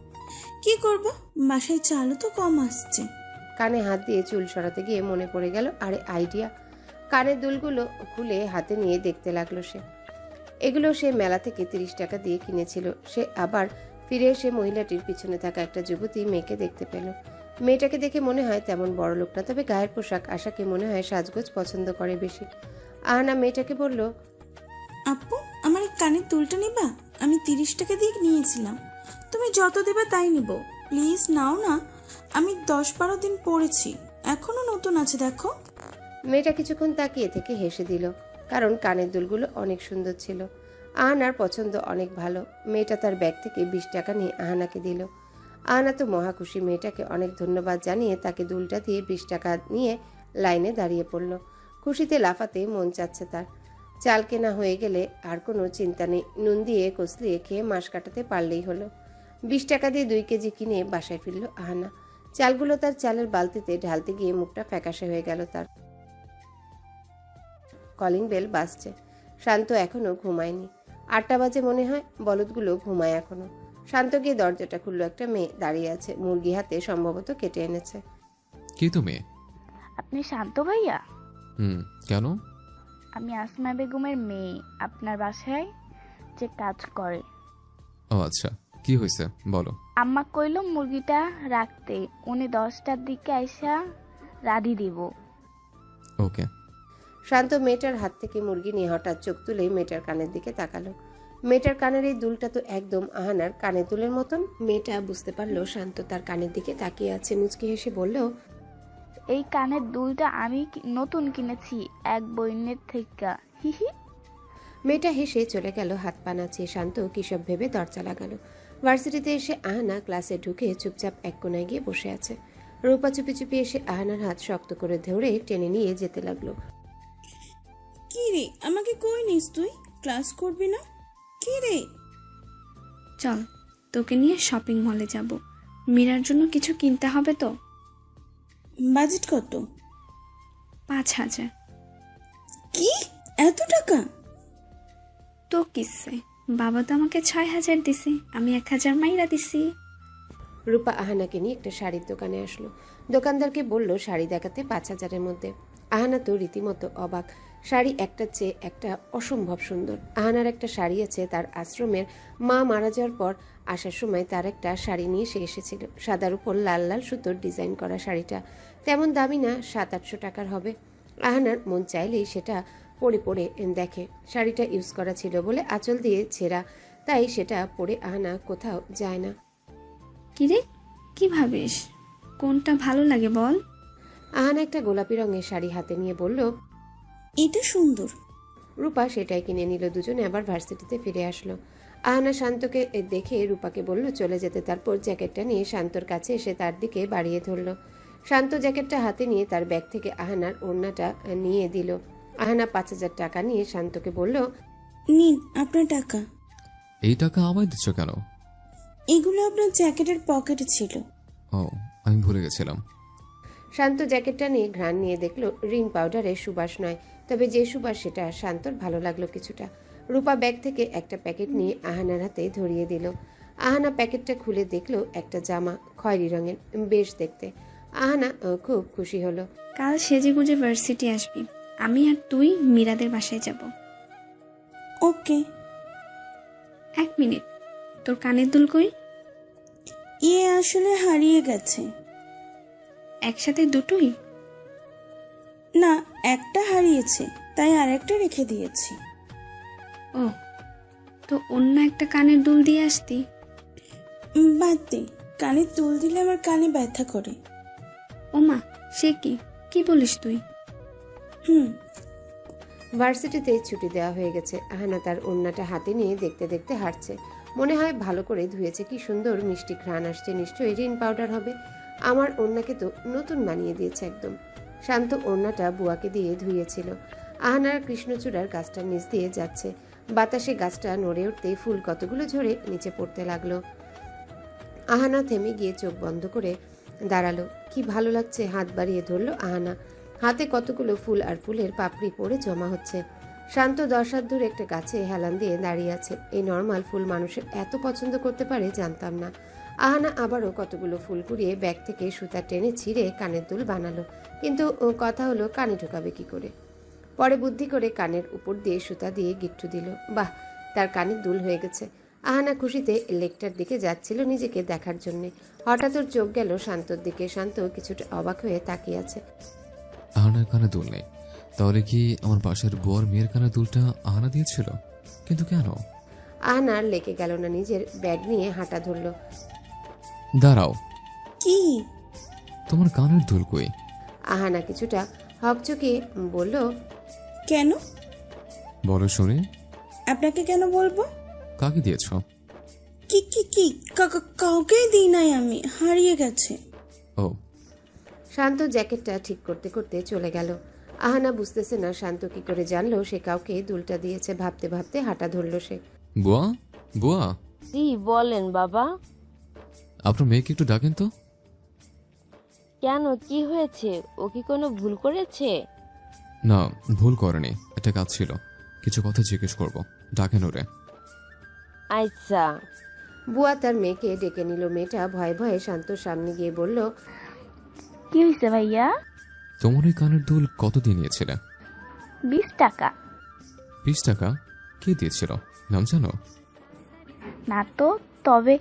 কি করব, বাসায় চালও তো কম আসছে। কানে হাত দিয়ে চুল সরাতে গিয়ে মনে পড়ে গেল আরে আইডিয়া। কানের দুলগুলো খুলে হাতে নিয়ে দেখতে লাগলো সে। এগুলো সে মেলা থেকে 30 টাকা দিয়ে কিনেছিল। সে আবার ফিরে এসে মহিলাটির পিছনে থাকা একটা যুবতী মেয়েকে দেখতে পেল। মেয়েটাকে দেখে মনে হয় তেমন বড় লোক না, তবে গায়ের পোশাক আশাকে মনে হয় সাজগোজ পছন্দ করে বেশি। আহানা মেয়েটাকে বলল, আপু, আমার এই কানের দুলটা নিবা? আমি 30 টাকা দিয়ে নিয়েছিলাম। তুমি যত দেবে তাই নিব। প্লিজ নাও না, আমি 10-12 দিন পরেছি, এখনো নতুন আছে দেখো। মেয়েটা কিছুক্ষণ তাকিয়ে থেকে হেসে দিল, কারণ কানের দুলগুলো অনেক সুন্দর ছিল। আহানার পছন্দ অনেক ভালো। মেয়েটা তার ব্যাগ থেকে 20 টাকা নিয়ে আহানাকে দিল। আহানা তো মহা খুশি। মেয়েটাকে অনেক ধন্যবাদ জানিয়ে তাকে দুলটা দিয়ে 20 টাকা নিয়ে লাইনে দাঁড়িয়ে পড়ল। খুশিতে লাফাতে মন চাচ্ছে তার। চাল কেনা হয়ে গেলে আর কোনো চিন্তা নেই, নুন দিয়ে কসলিয়ে খেয়ে মাস কাটাতে পারলেই হলো। 20 টাকা দিয়ে 2 কেজি কিনে বাসায় ফিরল আহানা। চালগুলো তার চালের বালতিতে ঢালতে গিয়ে মুখটা ফ্যাকাশে হয়ে গেল তার। কলিং বেল বাজছে। শান্ত এখনো ঘুমায়নি। 8টা বাজে মনে হয়। বলদগুলো ঘুমায় এখনো। শান্ত গিয়ে দরজাটা খুললো। একটা মেয়ে দাঁড়িয়ে আছে, মুরগি হাতে, সম্ভবত কেটে এনেছে। কি তুমি? আপনি শান্ত ভাইয়া? কেন? আমি আসমা বেগমের মেয়ে, আপনার বাসায় যে কাজ করে। ও আচ্ছা, কি হয়েছে বলো। আম্মা কইল মুরগিটা রাখতে, উনি 10টার দিকে আইসা রাধি দিব। ওকে। শান্ত মেয়েটার হাত থেকে মুরগি নিয়ে হঠাৎ চোখ তুলে মেয়েটার কানের দিকে তাকালো। মেয়েটার কানের এই দুলটা তো একদম আহানার কানের দুলের মতন। মেয়েটা বুঝতে পারলো শান্ত তার কানের দিকে তাকিয়ে আছে। মুচকি হেসে বলল, এই কানের দুলটা আমি নতুন কিনেছি এক বইনের থেকে, হিহি। মেয়েটা হেসে চলে গেল হাত পা নাচিয়ে। শান্ত কিসব ভেবে দরজা লাগালো। ভার্সিটিতে এসে আহানা ক্লাসে ঢুকে চুপচাপ এক কোনায় গিয়ে বসে আছে। রূপা চুপি চুপি এসে আহানার হাত শক্ত করে ধরে টেনে নিয়ে যেতে লাগলো। কি রে, আমাকে কই নিস তুই? ক্লাস করবি না? কি রে? চল, তোকে নিয়ে শপিং মলে যাব। মীরার জন্য কিছু কিনতে হবে তো। বাজেট কত? 5,000। কি, এত টাকা? তো কিসে, বাবা তো আমাকে 6,000 দিছে, আমি 1,000 মাইরা দিছি। রূপা আহানাকে নিয়ে একটা শাড়ির দোকানে আসলো। দোকানদারকে বলল শাড়ি দেখাতে 5,000-এর মধ্যে। আহানা তো রীতিমতো অবাক। শাড়ি একটার চেয়ে একটা অসম্ভব সুন্দর। আহানার একটা শাড়ি আছে তার আশ্রমের মা মারা যাওয়ার পর আসার সময় তার একটা শাড়ি নিয়ে সে এসেছিল। সাদার উপর লাল লাল সুতোর ডিজাইন করা শাড়িটা তেমন দামি না, 700-800 টাকার হবে। আহানার মন চাইলেই সেটা পরে পরে দেখে। শাড়িটা ইউজ করা ছিল বলে আঁচল দিয়ে ছেঁড়া, তাই সেটা পরে আহানা কোথাও যায় না। কিরে, কি ভাবিস? কোনটা ভালো লাগে বল? আহানা একটা গোলাপি রঙের শাড়ি হাতে নিয়ে বলল, এটা সুন্দর। রূপা সেটাই কিনে নিল। দুজনে আবার ভার্সিটিতে ফিরে আসলো। আহানা শান্তকে দেখে রূপাকে বলল চলে যেতে। তারপর জ্যাকেটটা নিয়ে শান্তর কাছে এসে তার দিকে বাড়িয়ে ধরল। শান্ত জ্যাকেটটা হাতে নিয়ে তার ব্যাগ থেকে আহানার ওড়নাটা নিয়ে দিল। আহানা 5,000 টাকা নিয়ে শান্তকে বলল, নিন আপনার টাকা। এই টাকা আমায় দিচ্ছ কেন? এগুলো আপনার জ্যাকেটের পকেটে ছিল। ও, আমি ভুলে গেছিলাম। শান্ত জ্যাকেটটা নিয়ে ঘ্রাণ নিয়ে দেখলো রিন পাউডারের সুবাস নয়, তবে যে সুবাস সেটা শান্তর ভালো লাগলো কিছুটা। রূপা ব্যাগ থেকে একটা প্যাকেট নিয়ে আহানার হাতে ধরিয়ে দিল। আহানা প্যাকেটটা খুলে দেখলো একটা জামা, খয়েরি রঙের, বেশ দেখতে। আহানা খুব খুশি হলো। কাল সেজে গুজে ভার্সিটি আসবি, আমি আর তুই মীরাদের বাসায় যাব। ওকে। 1 মিনিট, তোর কানের দুল কই? আসলে হারিয়ে গেছে। একসাথে দুটোই? না, একটা হারিয়েছে, তাই আরেকটা রেখে দিয়েছি। ও, তো অন্য একটা কানের দুল দিয়ে আসতি। বাদ দে, কানের দুল দিলে আমার কানে ব্যথা করে। ওমা, সে কি বলিস তুই? ভার্সিটিতে ছুটি দেওয়া হয়ে গেছে। আহানা তার ওড়নাটা হাতে নিয়ে দেখতে দেখতে হাঁটছে। মনে হয় ভালো করে ধুয়েছে, কি সুন্দর মিষ্টি ঘ্রাণ আসছে। নিশ্চয়ই রিন পাউডার হবে। আমার ওড়নাকে তো নতুন বানিয়ে দিয়েছে একদম। শান্ত ওড়নাটা বুয়াকে দিয়ে ধুয়েছিল। আহানার কৃষ্ণচূড়ার গাছটার নিচ দিয়ে যাচ্ছে। বাতাসে গাছটা নড়ে উঠতেই ফুল কতগুলো ঝরে নিচে পড়তে লাগলো। আহানা থেমে গিয়ে চোখ বন্ধ করে দাঁড়ালো। কি ভালো লাগছে। হাত বাড়িয়ে ধরলো আহানা। হাতে কতগুলো ফুল আর ফুলের পাপড়ি পড়ে জমা হচ্ছে। শান্ত 10 হাত দূরে একটা গাছে হেলান দিয়ে দাঁড়িয়ে আছে। এই নর্মাল ফুল মানুষের এত পছন্দ করতে পারে জানতাম না। আহানা আবারও কতগুলো ফুল কুড়িয়ে ব্যাগ থেকে সুতা টেনে ছিঁড়ে কানের দুল বানালো। কিন্তু কথা হলো কানে ঢোকাবে কি করে। পরে বুদ্ধি করে কানের উপর দিয়ে সুতা দিয়ে গিট্টু দিল। বাহ, তার কানের দুল হয়ে গেছে। আহানা খুশিতে লেকটার দিকে যাচ্ছিল নিজেকে দেখার জন্যে। হঠাৎ ওর চোখ গেল শান্তর দিকে। শান্ত কিছুটা অবাক হয়ে তাকিয়ে আছে। আহানার কানে দুল নেই, তাহলে কি আমার পাশের বর মেয়ের কানে দুলটা আহানা দিয়েছিল? কিন্তু কেন? আহানার লেকে গেল না। নিজের ব্যাগ নিয়ে হাঁটা ধরল। দাঁড়াও, কি? তোমার কানের দুল কই? আহানা কিছুটা হকচকিয়ে বলল, কেন? বলো শুনি। আপনাকে কেন বলবো? কাকে দিয়েছ? কি কাউকেই দিই নাই আমি, হারিয়ে গেছে। ও। শান্ত জ্যাকেটটা ঠিক করতে করতে চলে গেল। আহানা বুঝতেছে না শান্ত কি করে জানলো সে কাউকে দুলটা দিয়েছে। ভাবতে ভাবতে হাঁটা ধরলো সে। বুয়া। জি বলেন বাবা। আপনার মেয়েকে একটু ডাকেন তো। কেন, কি হয়েছে? ও কি কোনো ভুল করেছে? না, ভুল করেনি, একটা কাজ ছিল, কিছু কথা জিজ্ঞেস করব। ডাকেন ওরে। আচ্ছা। বুয়া তার মেয়েকে ডেকে নিল। মেয়েটা ভয়ে ভয়ে শান্তর সামনে গিয়ে বলল, কি হয়েছে ভাইয়া? তোমার ওই কানের দুল কত দিয়ে নিয়েছিলে? 20 টাকা। 20 টাকা? কে দিয়েছিল, নাম জানো? না তো, তবে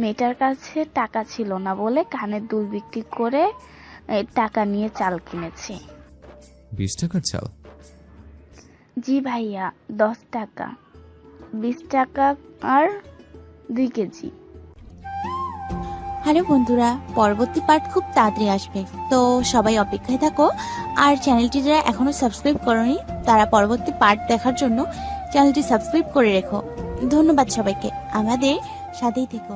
মেয়েটার কাছে টাকা ছিল না বলে কানের দুল বিক্রি করে টাকা নিয়ে চাল কিনেছি। 20 টাকার চাল? জি ভাইয়া, 10 টাকা, 20 টাকা আর 2 কেজি। হ্যালো বন্ধুরা, পরবর্তী পার্ট খুব তাড়াতাড়ি আসবে, তো সবাই অপেক্ষায় থাকো। আর চ্যানেলটি যারা এখনো সাবস্ক্রাইব করোনি তারা পরবর্তী পার্ট দেখার জন্য চ্যানেলটি সাবস্ক্রাইব করে রেখো। ধন্যবাদ সবাইকে, আমাদের সাথেই থেকো।